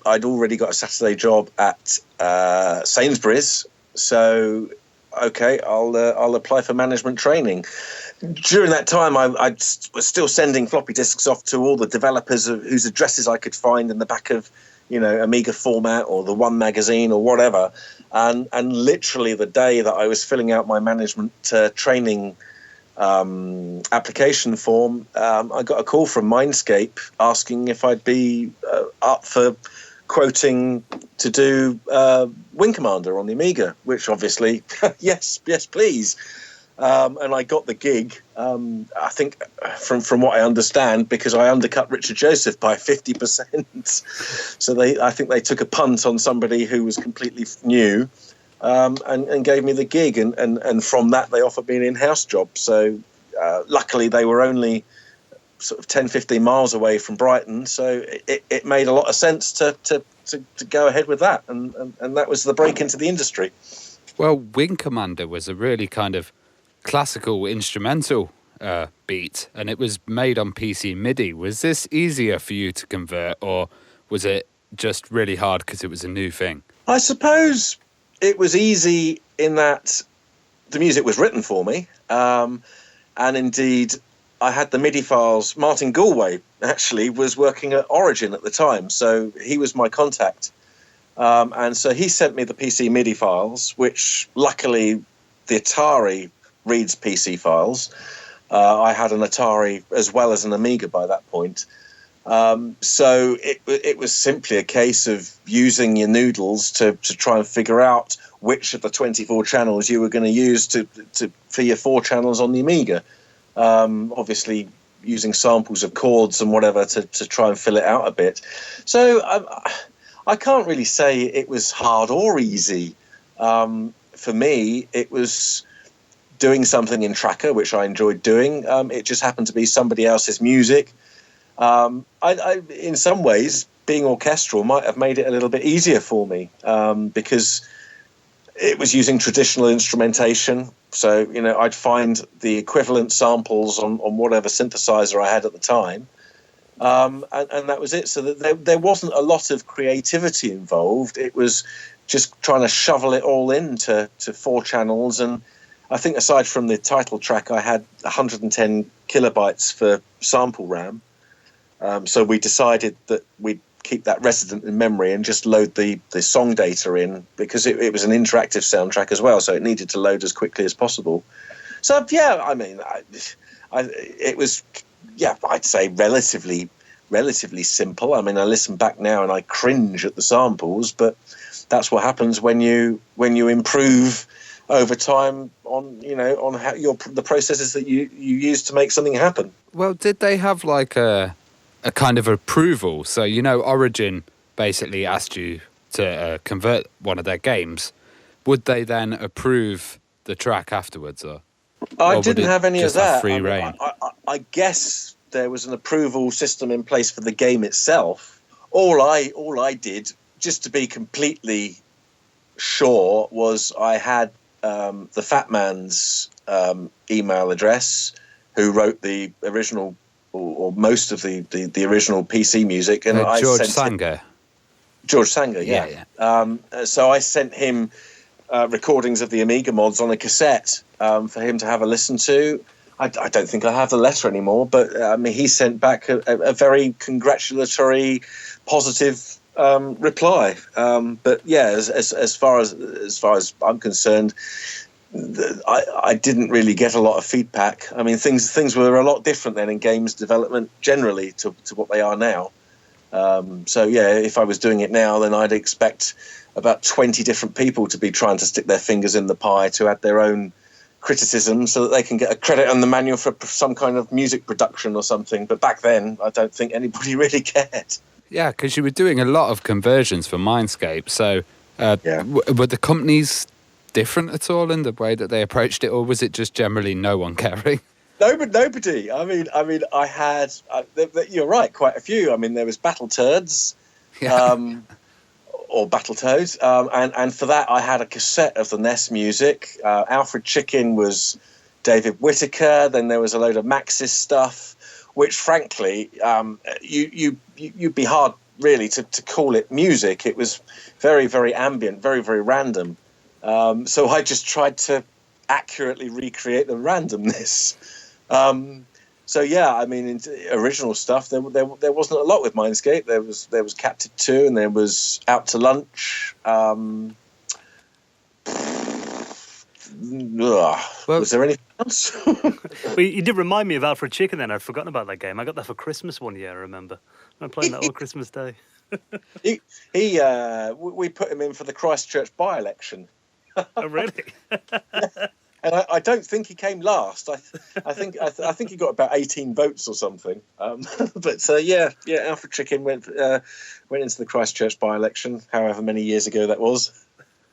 I'd already got a Saturday job at Sainsbury's, so okay, I'll apply for management training. During that time, I was still sending floppy disks off to all the developers whose addresses I could find in the back of, Amiga Format or the One magazine or whatever. And literally the day that I was filling out my management training application form, I got a call from Mindscape asking if I'd be up for quoting to do Wing Commander on the Amiga, which obviously, yes, please. And I got the gig, I think, from what I understand, because I undercut Richard Joseph by 50%. So I think they took a punt on somebody who was completely new, and gave me the gig. And from that, they offered me an in-house job. So luckily, they were only sort of 10, 15 miles away from Brighton. So it made a lot of sense to go ahead with that. And that was the break into the industry. Well, Wing Commander was a really kind of classical instrumental beat, and it was made on PC MIDI. Was this easier for you to convert, or was it just really hard because it was a new thing? I suppose it was easy in that the music was written for me, and indeed I had the MIDI files. Martin Galway actually was working at Origin at the time, so he was my contact, and so he sent me the PC MIDI files, which luckily the Atari reads PC files. I had an Atari as well as an Amiga by that point. So it was simply a case of using your noodles to try and figure out which of the 24 channels you were going to use for your 4 channels on the Amiga. Obviously using samples of chords and whatever to try and fill it out a bit. So I can't really say it was hard or easy. For me, it was doing something in Tracker, which I enjoyed doing. It just happened to be somebody else's music. I in some ways, being orchestral might have made it a little bit easier for me, because it was using traditional instrumentation. So, I'd find the equivalent samples on whatever synthesizer I had at the time. And that was it. So that there wasn't a lot of creativity involved. It was just trying to shovel it all into 4 channels. And I think aside from the title track, I had 110 kilobytes for sample RAM. So we decided that we'd keep that resident in memory and just load the song data in, because it was an interactive soundtrack as well, so it needed to load as quickly as possible. So, yeah, I mean, it was, I'd say relatively simple. I mean, I listen back now and I cringe at the samples, but that's what happens when you improve over time on how the processes that you use to make something happen. Well, did they have like a kind of approval? So, Origin basically asked you to convert one of their games. Would they then approve the track afterwards? I didn't have any of that. Free reign? I guess there was an approval system in place for the game itself. All I did, just to be completely sure, was I had the Fat Man's email address, who wrote the original or most of the original PC music, and George Sanger. George Sanger, yeah. So I sent him recordings of the Amiga mods on a cassette for him to have a listen to. I don't think I have the letter anymore, but I mean, he sent back a very congratulatory, positive reply. But yeah, as far as I'm concerned, I didn't really get a lot of feedback. I mean, things were a lot different then in games development generally to what they are now. So yeah, if I was doing it now, then I'd expect about 20 different people to be trying to stick their fingers in the pie to add their own criticism so that they can get a credit on the manual for some kind of music production or something. But back then, I don't think anybody really cared. Yeah, because you were doing a lot of conversions for Mindscape. So were the companies different at all in the way that they approached it, or was it just generally no one caring? No, but nobody. I mean, I had. You're right, quite a few. I mean, there was Battletoads, or Battletoads, and for that I had a cassette of the NES music. Alfred Chicken was David Whittaker. Then there was a load of Maxis stuff, which frankly, you'd be hard really to call it music. It was very, very ambient, very, very random. So I just tried to accurately recreate the randomness. So yeah, I mean, in original stuff, there wasn't a lot with Mindscape. There was Captive 2, and there was Out to Lunch. Was there anything else? Well, you did remind me of Alfred Chicken then. I'd forgotten about that game. I got that for Christmas one year, I remember. I'm playing that all Christmas Day. We put him in for the Christchurch by-election. Oh, really? And I don't think he came last. I think he got about 18 votes or something. But Alfred Chicken went into the Christchurch by-election, however many years ago that was.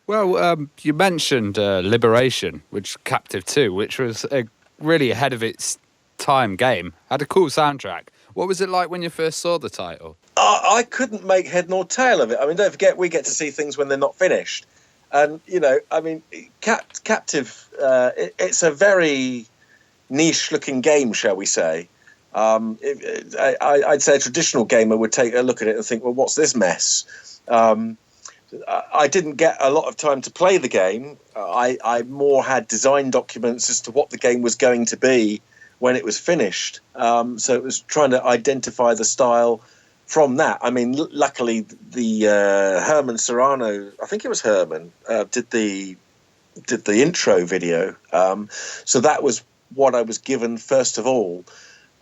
Well, you mentioned Liberation, which Captive 2, which was a really ahead of its time game. Had a cool soundtrack. What was it like when you first saw the title? I couldn't make head nor tail of it. I mean, don't forget, we get to see things when they're not finished. And, I mean, Captive, it's a very niche-looking game, shall we say. I'd say a traditional gamer would take a look at it and think, well, what's this mess? I didn't get a lot of time to play the game. I more had design documents as to what the game was going to be when it was finished. So it was trying to identify the style from that. I mean, luckily, the Herman Serrano, I think it was Herman, did the intro video. So that was what I was given first of all,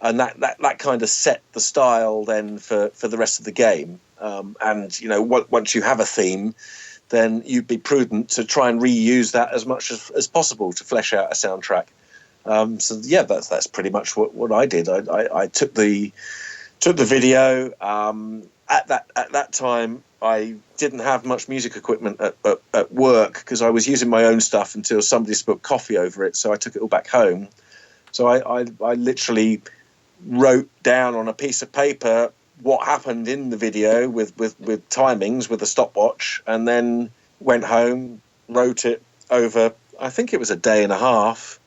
and that kind of set the style then for the rest of the game. And once you have a theme, then you'd be prudent to try and reuse that as much as possible to flesh out a soundtrack. So yeah, that's pretty much what I did. I took the video. At that time, I didn't have much music equipment at work because I was using my own stuff until somebody spilled coffee over it. So I took it all back home. So I literally wrote down on a piece of paper what happened in the video with timings with a stopwatch, and then went home, wrote it over, I think it was a day and a half,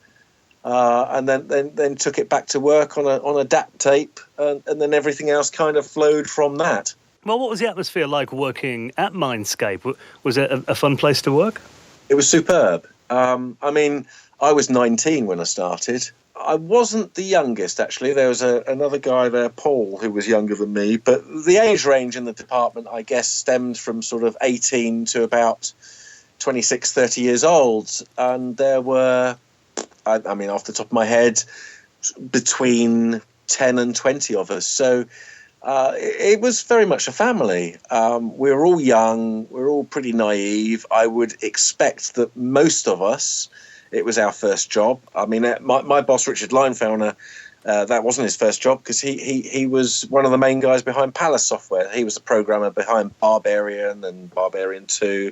and then took it back to work on a DAT tape, and then everything else kind of flowed from that. Well, what was the atmosphere like working at Mindscape? Was it a fun place to work? It was superb. I mean, I was 19 when I started. I wasn't the youngest, actually. There was another guy there, Paul, who was younger than me. But the age range in the department, I guess, stemmed from sort of 18 to about 26, 30 years old. And there were, I mean, off the top of my head, between 10 and 20 of us. So it was very much a family. We were all young. We were all pretty naive. I would expect that most of us, it was our first job. I mean, my boss, Richard Leinfelder, that wasn't his first job because he was one of the main guys behind Palace Software. He was the programmer behind Barbarian and Barbarian 2.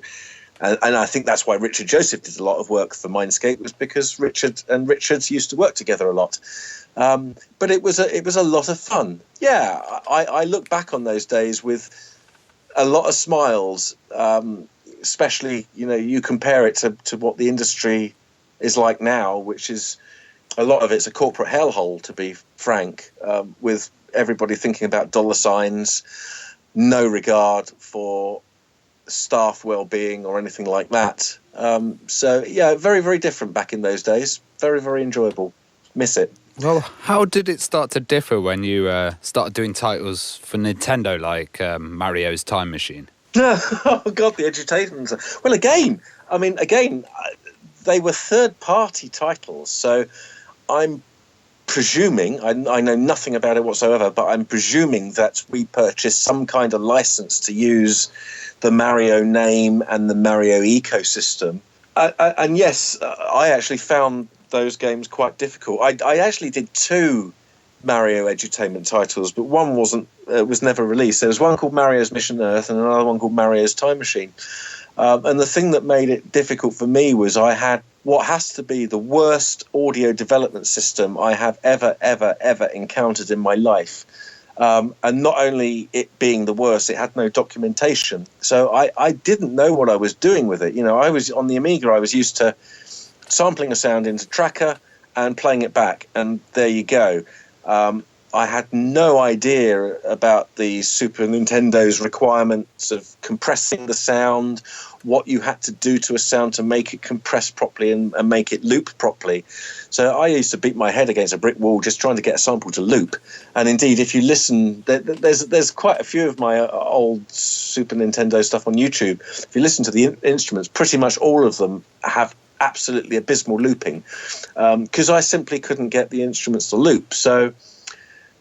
And I think that's why Richard Joseph did a lot of work for Mindscape, was because Richard and Richards used to work together a lot. But it was a lot of fun. Yeah, I look back on those days with a lot of smiles, especially, you compare it to what the industry is like now, which is a lot of it's a corporate hellhole, to be frank, with everybody thinking about dollar signs, no regard for staff well-being or anything like that. So yeah, very, very different back in those days. Very, very enjoyable. miss it. Well, how did it start to differ when you started doing titles for Nintendo, like Mario's Time Machine? Oh, God, the edutainment. Well, again, they were third-party titles, so I'm presuming, I know nothing about it whatsoever, but I'm presuming that we purchased some kind of license to use the Mario name and the Mario ecosystem. And yes, I actually found those games quite difficult. I actually did 2 Mario edutainment titles, but one was never released. There was one called Mario's Mission Earth and another one called Mario's Time Machine. And the thing that made it difficult for me was I had what has to be the worst audio development system I have ever encountered in my life. And not only it being the worst, it had no documentation. So I didn't know what I was doing with it. You know, I was on the Amiga, I was used to sampling a sound into Tracker and playing it back, and there you go. I had no idea about the Super Nintendo's requirements of compressing the sound, what you had to do to a sound to make it compress properly and make it loop properly. So I used to beat my head against a brick wall just trying to get a sample to loop. And indeed, if you listen, there's quite a few of my old Super Nintendo stuff on YouTube. If you listen to the instruments, pretty much all of them have absolutely abysmal looping because I simply couldn't get the instruments to loop. So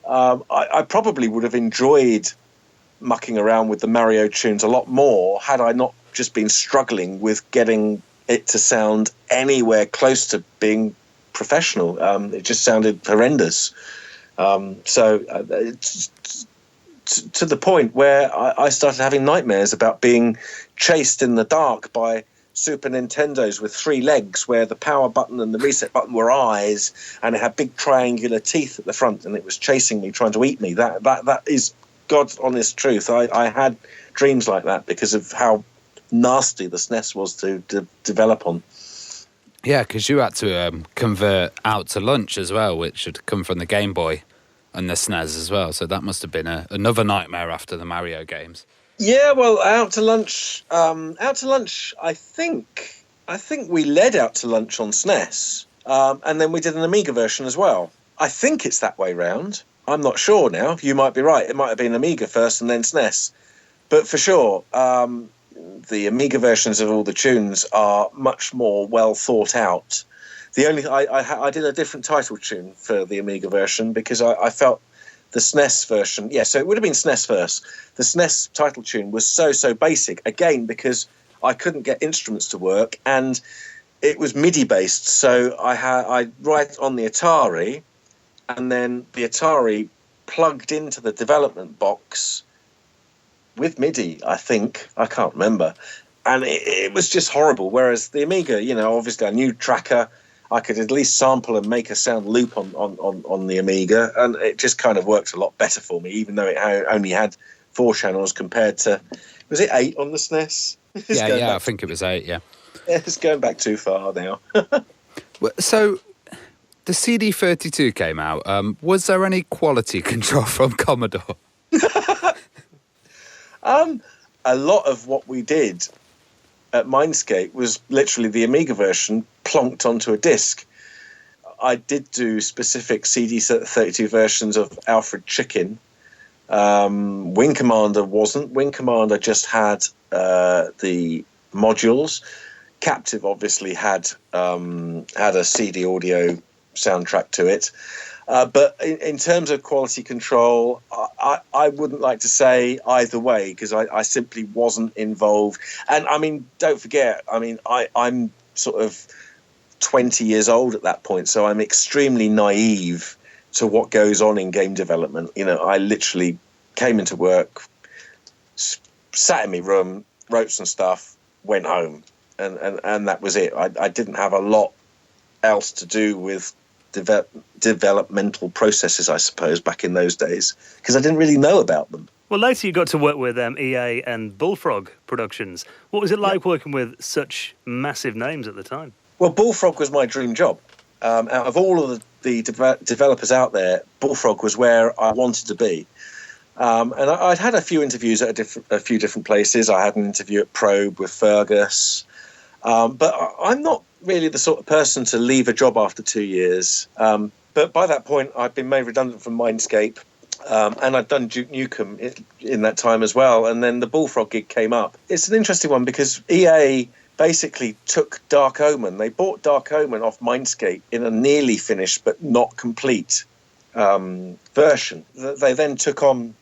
I probably would have enjoyed mucking around with the Mario tunes a lot more had I not just been struggling with getting it to sound anywhere close to being professional. It just sounded horrendous. To the point where I started having nightmares about being chased in the dark by Super Nintendos with 3 legs, where the power button and the reset button were eyes, and it had big triangular teeth at the front, and it was chasing me, trying to eat me. That is God's honest truth. I had dreams like that because of how nasty the SNES was to develop on. Yeah, because you had to convert Out to Lunch as well, which had come from the Game Boy and the SNES as well. So that must have been another nightmare after the Mario games. Yeah, well, Out to Lunch. I think we led Out to Lunch on SNES, and then we did an Amiga version as well. I think it's that way round. I'm not sure now. You might be right. It might have been Amiga first and then SNES, but for sure, the Amiga versions of all the tunes are much more well thought out. The only I did a different title tune for the Amiga version because I felt the SNES version, so it would have been SNES first. The SNES title tune was so basic, again, because I couldn't get instruments to work, and it was MIDI based. So I write on the Atari, and then the Atari plugged into the development box with MIDI, I think. I can't remember. And it was just horrible. Whereas the Amiga, obviously I knew Tracker. I could at least sample and make a sound loop on the Amiga, and it just kind of works a lot better for me, even though it only had 4 channels compared to, was it 8 on the SNES? I think it was 8, yeah. It's going back too far now. So the CD32 came out. Was there any quality control from Commodore? A lot of what we did at Mindscape was literally the Amiga version plonked onto a disc. I did do specific CD32 versions of Alfred Chicken. Wing Commander wasn't. Wing Commander just had the modules. Captive obviously had a CD audio soundtrack to it. But in terms of quality control, I wouldn't like to say either way because I simply wasn't involved. And I mean, don't forget, I'm sort of 20 years old at that point, so I'm extremely naive to what goes on in game development. I literally came into work, sat in my room, wrote some stuff, went home, and that was it. I didn't have a lot else to do with developmental processes, I suppose, back in those days, because I didn't really know about them. Well, later you got to work with EA and Bullfrog Productions. What was it like working with such massive names at the time? Well, Bullfrog was my dream job. Out of all of the developers out there, Bullfrog was where I wanted to be. And I'd had a few interviews at a few different places. I had an interview at Probe with Fergus. But I'm not really the sort of person to leave a job after 2 years But by that point, I'd been made redundant from Mindscape, and I'd done Duke Nukem in that time as well. And then the Bullfrog gig came up. It's an interesting one because EA basically took Dark Omen. They bought Dark Omen off Mindscape in a nearly finished but not complete version. They then took on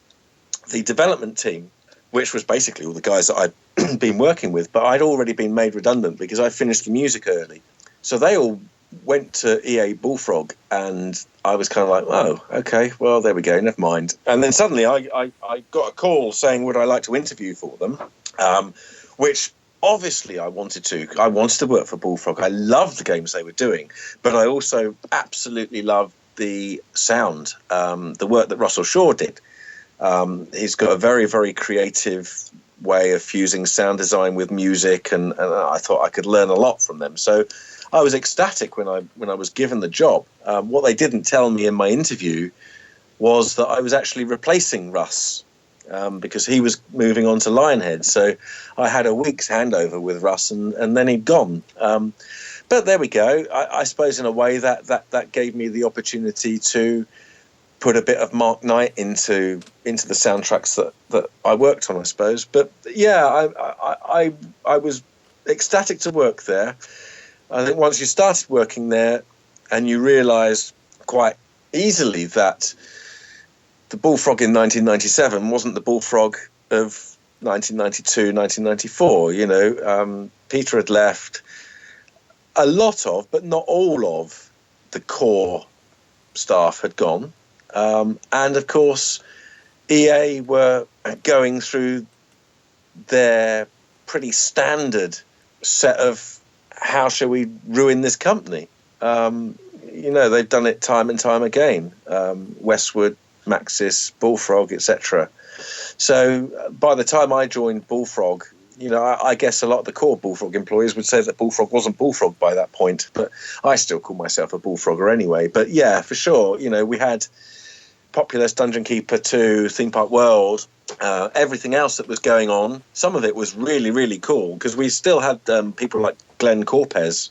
the development team, which was basically all the guys that I'd been working with, but I'd already been made redundant because I finished the music early. So they all went to EA Bullfrog, and I was kind of like, oh, okay, well, there we go, never mind. And then suddenly I got a call saying, would I like to interview for them, which obviously I wanted to. I wanted to work for Bullfrog. I loved the games they were doing, but I also absolutely loved the sound, the work that Russell Shaw did. He's got a very, very creative way of fusing sound design with music, and I thought I could learn a lot from them. So I was ecstatic when I was given the job. What they didn't tell me in my interview was that I was actually replacing Russ, because he was moving on to Lionhead. So I had a week's handover with Russ, and then he'd gone. But there we go. I suppose in a way that gave me the opportunity to put a bit of Mark Knight into the soundtracks that I worked on, I suppose. But yeah, I was ecstatic to work there. I think once you started working there and you realised quite easily that the Bullfrog in 1997 wasn't the Bullfrog of 1992, 1994. You know, Peter had left. A lot of, but not all of, the core staff had gone. And of course, EA were going through their pretty standard set of how shall we ruin this company. You know, they've done it time and time again. Westwood, Maxis, Bullfrog, etc. So by the time I joined Bullfrog, you know, I guess a lot of the core Bullfrog employees would say that Bullfrog wasn't Bullfrog by that point, but I still call myself a Bullfrogger anyway. But yeah, for sure, you know, we had Populous, Dungeon Keeper 2, Theme Park World, everything else that was going on. Some of it was really, really cool because we still had people like Glenn Corpez,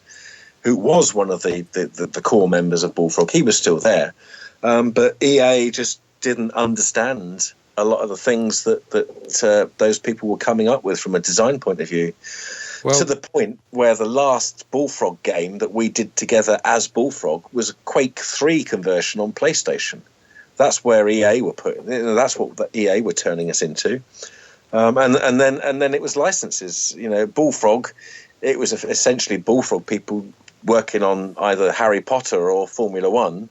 who was one of the core members of Bullfrog. He was still there. But EA just didn't understand a lot of the things that those people were coming up with from a design point of view. Well, to the point where the last Bullfrog game that we did together as Bullfrog was a Quake 3 conversion on PlayStation. That's where EA were putting. That's what the EA were turning us into, and then it was licenses. You know, Bullfrog. It was essentially Bullfrog people working on either Harry Potter or Formula One,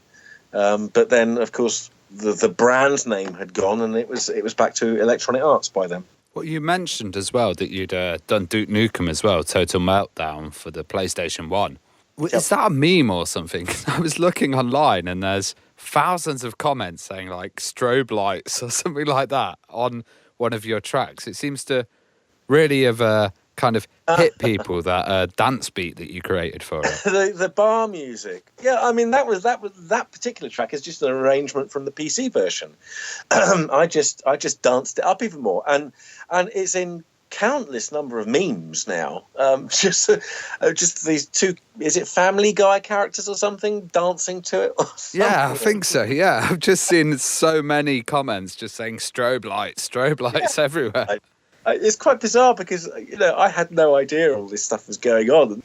but then of course the brand name had gone, and it was back to Electronic Arts by then. Well, you mentioned as well that you'd done Duke Nukem as well, Total Meltdown for the PlayStation 1. Yep. Is that a meme or something? I was looking online and there's thousands of comments saying like strobe lights or something like that on one of your tracks. It seems to really have kind of hit people, that dance beat that you created for it. the bar music. Yeah, I mean that particular track is just an arrangement from the PC version. I just danced it up even more, and it's in countless number of memes now. Just these two, is it Family Guy characters or something dancing to it? Or something? Yeah, I think so. Yeah, I've just seen so many comments just saying strobe lights everywhere. It's quite bizarre because, you know, I had no idea all this stuff was going on.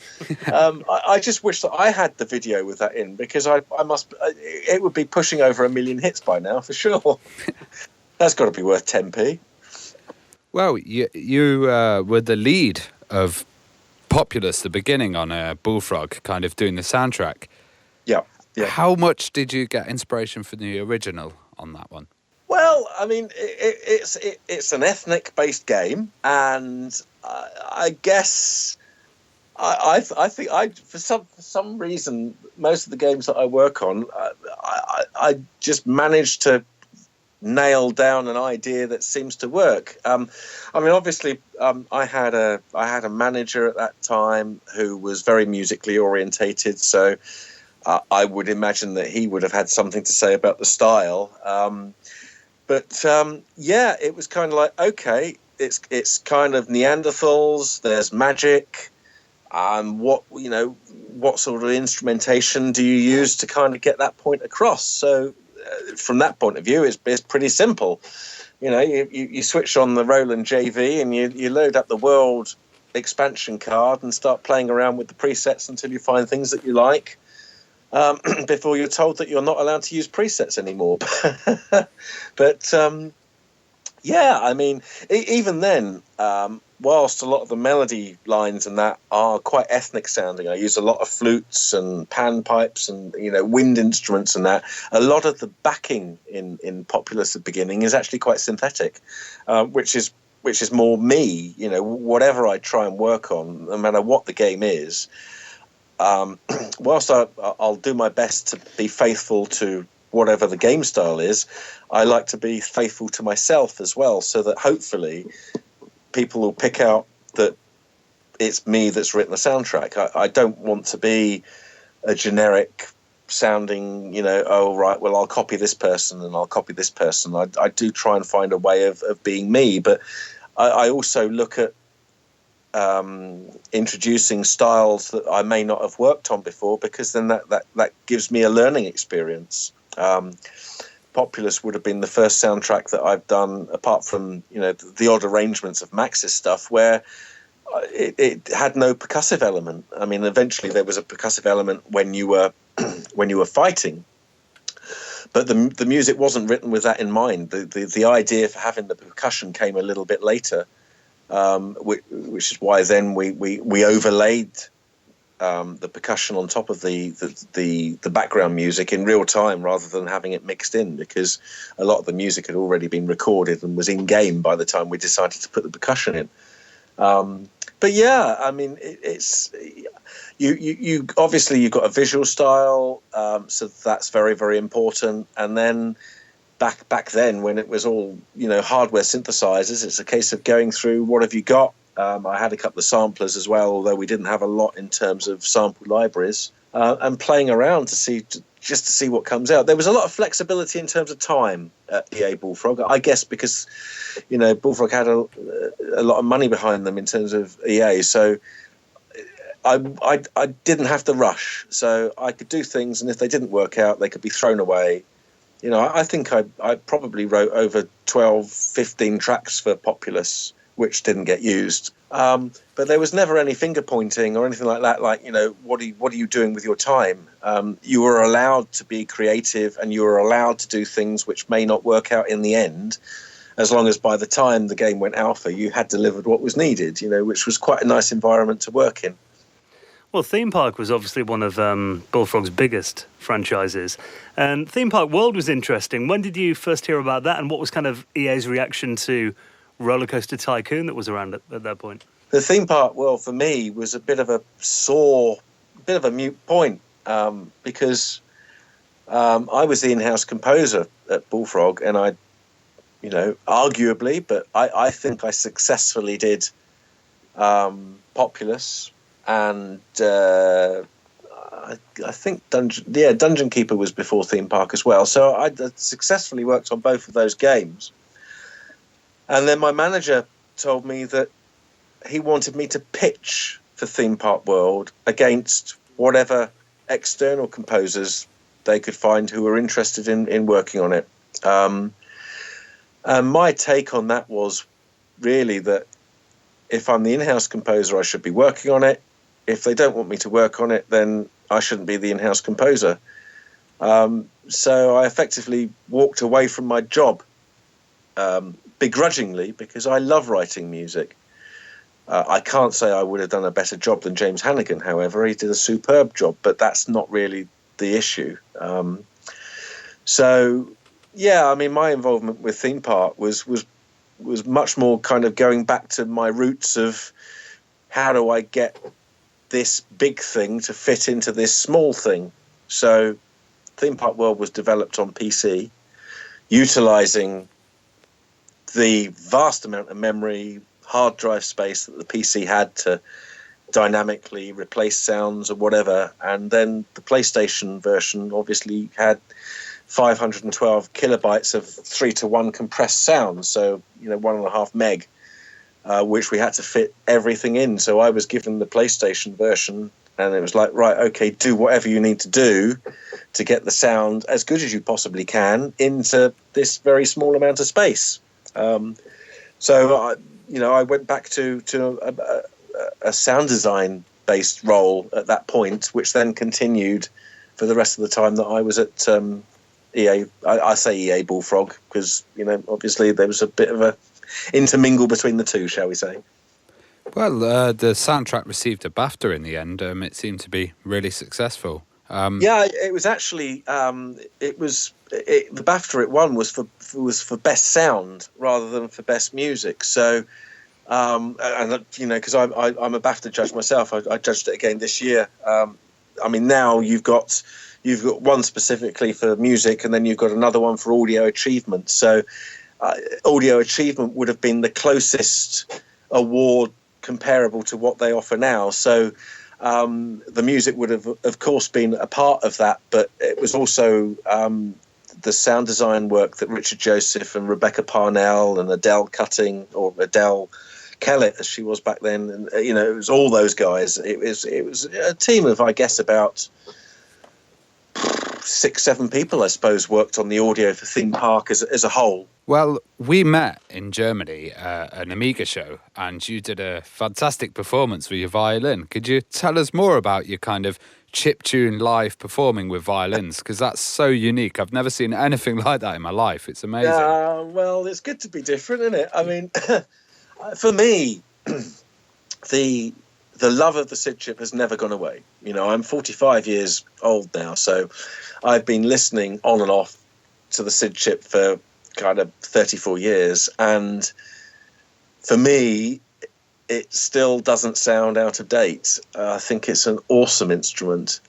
I just wish that I had the video with that in, because it would be pushing over 1 million hits by now for sure. That's got to be worth 10p. Well, you were the lead of Populous, the beginning on Bullfrog, kind of doing the soundtrack. Yeah. How much did you get inspiration from the original on that one? Well, I mean, it's an ethnic-based game, and I guess I think for some reason most of the games that I work on, I just managed to nail down an idea that seems to work. I mean, obviously, I had a manager at that time who was very musically orientated, so I would imagine that he would have had something to say about the style. But yeah, it was kind of like, okay, it's kind of Neanderthals. There's magic. what sort of instrumentation do you use to kind of get that point across? So from that point of view, it's pretty simple. You switch on the Roland JV and you load up the world expansion card and start playing around with the presets until you find things that you like, before you're told that you're not allowed to use presets anymore. But yeah, I mean, even then, whilst a lot of the melody lines and that are quite ethnic sounding, I use a lot of flutes and panpipes and wind instruments and that. A lot of the backing in Populous at the beginning is actually quite synthetic, which is more me. Whatever I try and work on, no matter what the game is. Whilst I'll do my best to be faithful to whatever the game style is, I like to be faithful to myself as well, so that hopefully people will pick out that it's me that's written the soundtrack. I don't want to be a generic sounding, oh, right, well, I'll copy this person and I'll copy this person. I do try and find a way of being me, but I also look at introducing styles that I may not have worked on before, because then that gives me a learning experience. Populous would have been the first soundtrack that I've done, apart from the odd arrangements of Max's stuff, where it had no percussive element. I mean, eventually there was a percussive element when you were fighting, but the music wasn't written with that in mind. The idea for having the percussion came a little bit later, which is why then we overlaid the percussion on top of the background music in real time, rather than having it mixed in, because a lot of the music had already been recorded and was in game by the time we decided to put the percussion in. But yeah, I mean, it's you obviously you've got a visual style, so that's very, very important. And then back then, when it was all hardware synthesizers, it's a case of going through what have you got. I had a couple of samplers as well, although we didn't have a lot in terms of sample libraries, and playing around to see what comes out. There was a lot of flexibility in terms of time at EA Bullfrog, I guess, because Bullfrog had a lot of money behind them in terms of EA, so I didn't have to rush, so I could do things, and if they didn't work out, they could be thrown away. I think I probably wrote over 12, 15 tracks for Populous, which didn't get used. But there was never any finger pointing or anything like that, like, what are you doing with your time? You were allowed to be creative, and you were allowed to do things which may not work out in the end, as long as by the time the game went alpha, you had delivered what was needed, which was quite a nice environment to work in. Well, Theme Park was obviously one of Bullfrog's biggest franchises. And Theme Park World was interesting. When did you first hear about that, and what was kind of EA's reaction to Roller Coaster Tycoon that was around at that point? The Theme Park World for me was a bit of a moot point, because I was the in-house composer at Bullfrog, and I, arguably, but I think I successfully did Populous, and I think Dungeon Keeper was before Theme Park as well. So I successfully worked on both of those games. And then my manager told me that he wanted me to pitch for Theme Park World against whatever external composers they could find who were interested in working on it. And my take on that was really that if I'm the in-house composer, I should be working on it. If they don't want me to work on it, then I shouldn't be the in-house composer. So I effectively walked away from my job, begrudgingly, because I love writing music. I can't say I would have done a better job than James Hannigan, however. He did a superb job, but that's not really the issue. So, yeah, I mean, my involvement with Theme Park was much more kind of going back to my roots of how do I get this big thing to fit into this small thing. So Theme Park World was developed on PC, utilizing the vast amount of memory, hard drive space that the PC had to dynamically replace sounds or whatever. And then the PlayStation version obviously had 512 kilobytes of 3-to-1 compressed sound, so 1.5 meg. which we had to fit everything in. So I was given the PlayStation version, and it was like, right, okay, do whatever you need to do to get the sound as good as you possibly can into this very small amount of space. So I went back to a sound design based role at that point, which then continued for the rest of the time that I was at EA. I say EA Bullfrog because obviously there was a bit of a intermingle between the two, shall we say. Well, the soundtrack received a BAFTA in the end. It seemed to be really successful. Yeah, it was actually the BAFTA it won was for best sound rather than for best music. So, because I'm a BAFTA judge myself, I judged it again this year. Now you've got one specifically for music, and then you've got another one for audio achievement. So, audio achievement would have been the closest award comparable to what they offer now. So. The music would have, of course, been a part of that, but it was also the sound design work that Richard Joseph and Rebecca Parnell and Adele Kellett, as she was back then, and it was all those guys. It was a team of, I guess, about 6-7 people, I suppose, worked on the audio for Theme Park as a whole. Well, we met in Germany at an Amiga show, and you did a fantastic performance with your violin. Could you tell us more about your kind of chiptune live performing with violins? Because that's so unique. I've never seen anything like that in my life. It's amazing. Well, it's good to be different, isn't it? I mean, for me, the love of the SID chip has never gone away. I'm 45 years old now, so I've been listening on and off to the SID chip for kind of 34 years, and for me it still doesn't sound out of date. I think it's an awesome instrument.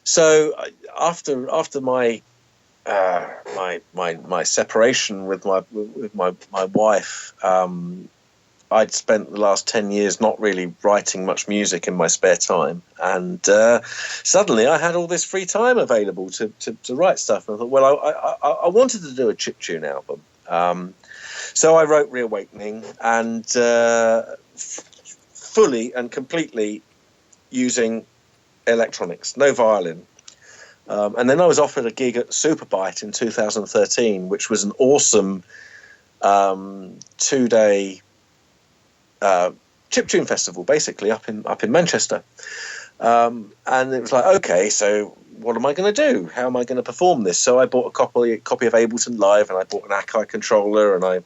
So after my my separation with my wife, I'd spent the last 10 years not really writing much music in my spare time, and suddenly I had all this free time available to write stuff. And I thought, well, I wanted to do a chiptune album. So I wrote Reawakening, and fully and completely using electronics, no violin. And then I was offered a gig at Superbyte in 2013, which was an awesome 2-day chiptune festival, basically up in Manchester, and it was like, okay, so what am I going to do? How am I going to perform this? So I bought a copy of Ableton Live, and I bought an Akai controller, and I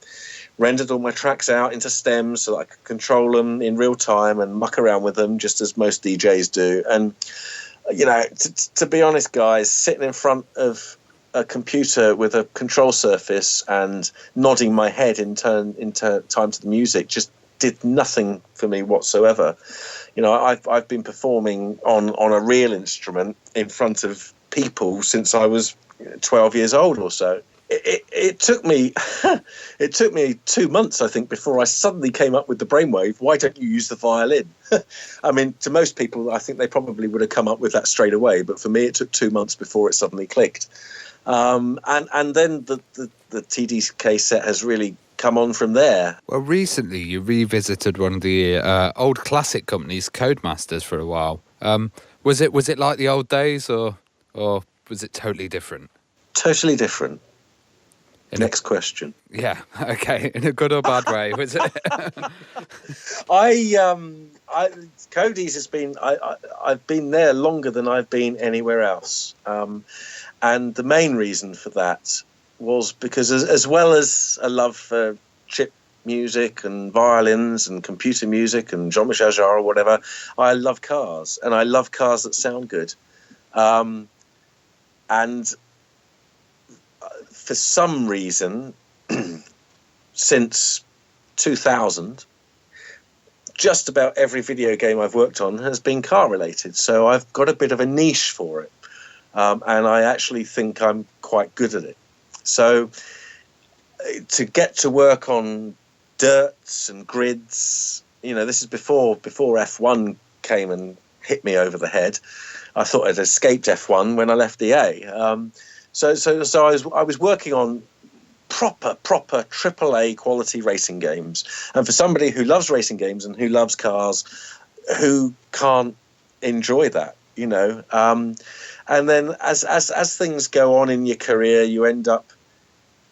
rendered all my tracks out into stems so that I could control them in real time and muck around with them, just as most DJs do. And to be honest, guys, sitting in front of a computer with a control surface and nodding my head in time to the music just did nothing for me whatsoever. I've been performing on a real instrument in front of people since I was 12 years old or so. It took me 2 months, I think, before I suddenly came up with the brainwave. Why don't you use the violin? I mean, to most people, I think they probably would have come up with that straight away. But for me, it took 2 months before it suddenly clicked. And then the TDK set has really come on from there. Well, recently you revisited one of the old classic companies, Codemasters, for a while. Was it like the old days, or was it totally different? Totally different. Next question. Yeah. Okay. In a good or bad way, was it? Cody's has been. I've been there longer than I've been anywhere else, and the main reason for that was because, as well as a love for chip music and violins and computer music and Jean-Michel Jarre or whatever, I love cars, and I love cars that sound good, and for some reason, since 2000, just about every video game I've worked on has been car related. So I've got a bit of a niche for it. And I actually think I'm quite good at it. So to get to work on dirts and grids, this is before F1 came and hit me over the head. I thought I'd escaped F1 when I left EA. So I was working on proper AAA quality racing games. And for somebody who loves racing games and who loves cars, who can't enjoy that, you know? And then as things go on in your career, you end up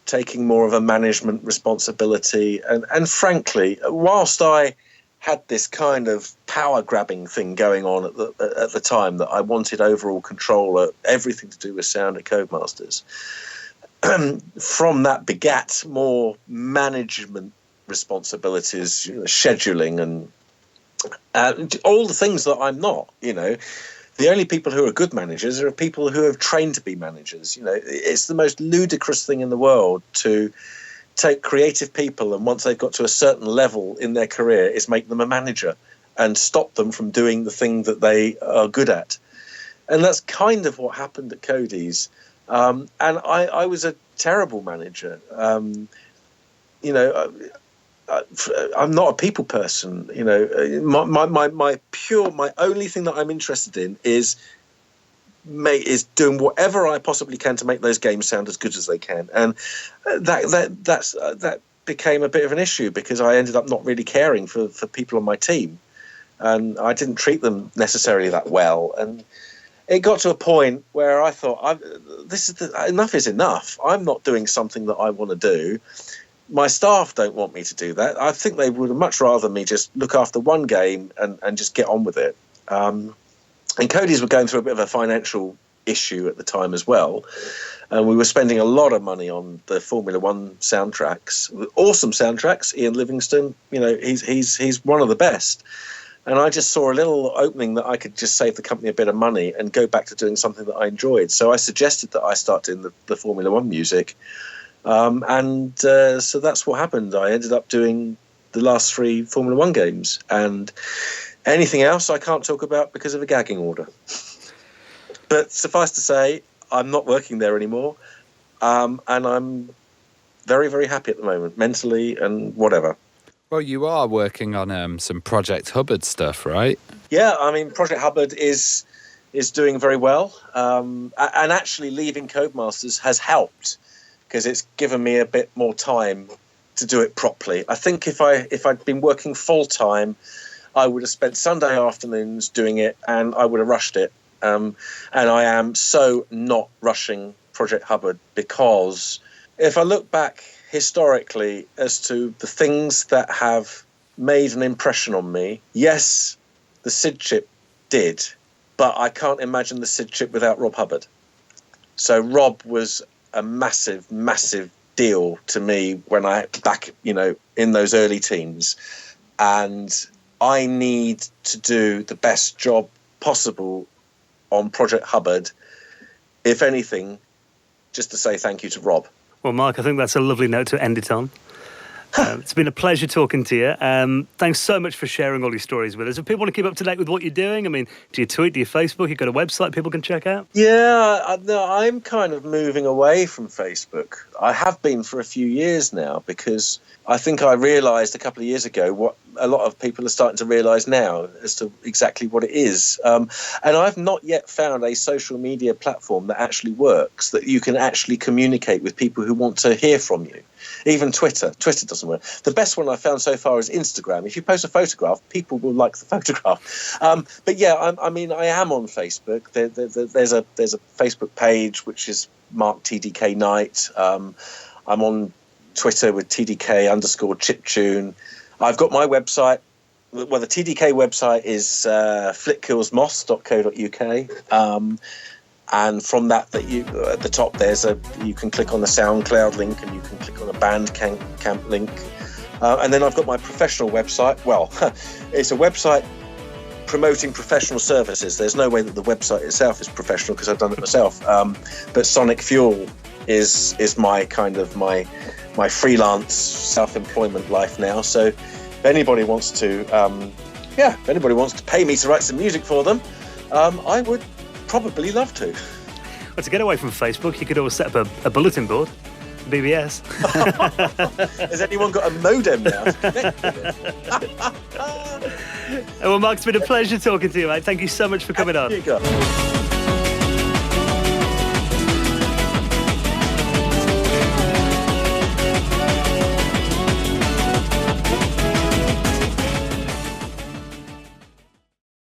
taking more of a management responsibility. And frankly, whilst I had this kind of power grabbing thing going on at the time, that I wanted overall control of everything to do with sound at Codemasters, from that begat more management responsibilities, you know, scheduling and all the things that I'm not, you know. The only people who are good managers are people who have trained to be managers. You know, it's the most ludicrous thing in the world to take creative people, and once they've got to a certain level in their career, is make them a manager and stop them from doing the thing that they are good at. And that's kind of what happened at Cody's. And I was a terrible manager. You know, I'm not a people person. You know, my only thing that I'm interested in is doing whatever I possibly can to make those games sound as good as they can. And that became a bit of an issue, because I ended up not really caring for people on my team, and I didn't treat them necessarily that well. And it got to a point where I thought, enough is enough. I'm not doing something that I want to do. My staff don't want me to do that. I think they would much rather me just look after one game and just get on with it. And Cody's were going through a bit of a financial issue at the time as well. And we were spending a lot of money on the Formula One soundtracks. Awesome soundtracks. Ian Livingstone, you know, he's one of the best. And I just saw a little opening that I could just save the company a bit of money and go back to doing something that I enjoyed. So I suggested that I start doing the Formula One music. So that's what happened. I ended up doing the last 3 Formula One games, and anything else I can't talk about because of a gagging order. But suffice to say, I'm not working there anymore, and I'm very, very happy at the moment, mentally and whatever. Well, you are working on some Project Hubbard stuff, right? Yeah, I mean, Project Hubbard is doing very well, and actually leaving Codemasters has helped, because it's given me a bit more time to do it properly. I think if I'd been working full time, I would have spent Sunday afternoons doing it, and I would have rushed it. And I am so not rushing Project Hubbard, because if I look back historically as to the things that have made an impression on me, yes, the SID chip did, but I can't imagine the SID chip without Rob Hubbard. So Rob was a massive, massive deal to me when back, you know, in those early teens. And I need to do the best job possible on Project Hubbard, if anything, just to say thank you to Rob. Well, Mark, I think that's a lovely note to end it on. It's been a pleasure talking to you. Thanks so much for sharing all your stories with us. If people want to keep up to date with what you're doing, I mean, do you tweet, do you Facebook, you've got a website people can check out? Yeah, I'm kind of moving away from Facebook. I have been for a few years now, because I think I realised a couple of years ago what a lot of people are starting to realise now as to exactly what it is. And I've not yet found a social media platform that actually works, that you can actually communicate with people who want to hear from you. Even Twitter doesn't work. The best one I've found so far is Instagram. If you post a photograph, people will like the photograph. But yeah, I mean, I am on Facebook. There's a Facebook page which is marked TDK Night. I'm on Twitter with TDK_chiptune. I've got my website. Well, the TDK website is flitkillsmoss.co.uk. And from that at the top, you can click on the SoundCloud link, and you can click on a Bandcamp link. And then I've got my professional website. Well, it's a website promoting professional services. There's no way that the website itself is professional, because I've done it myself. But Sonic Fuel is my kind of my freelance self-employment life now. So if anybody wants to, pay me to write some music for them, I would probably love to. Well, to get away from Facebook, you could always set up a bulletin board, BBS. Has anyone got a modem now? Well, Mark, it's been a pleasure talking to you, mate. Thank you so much for coming on. You go.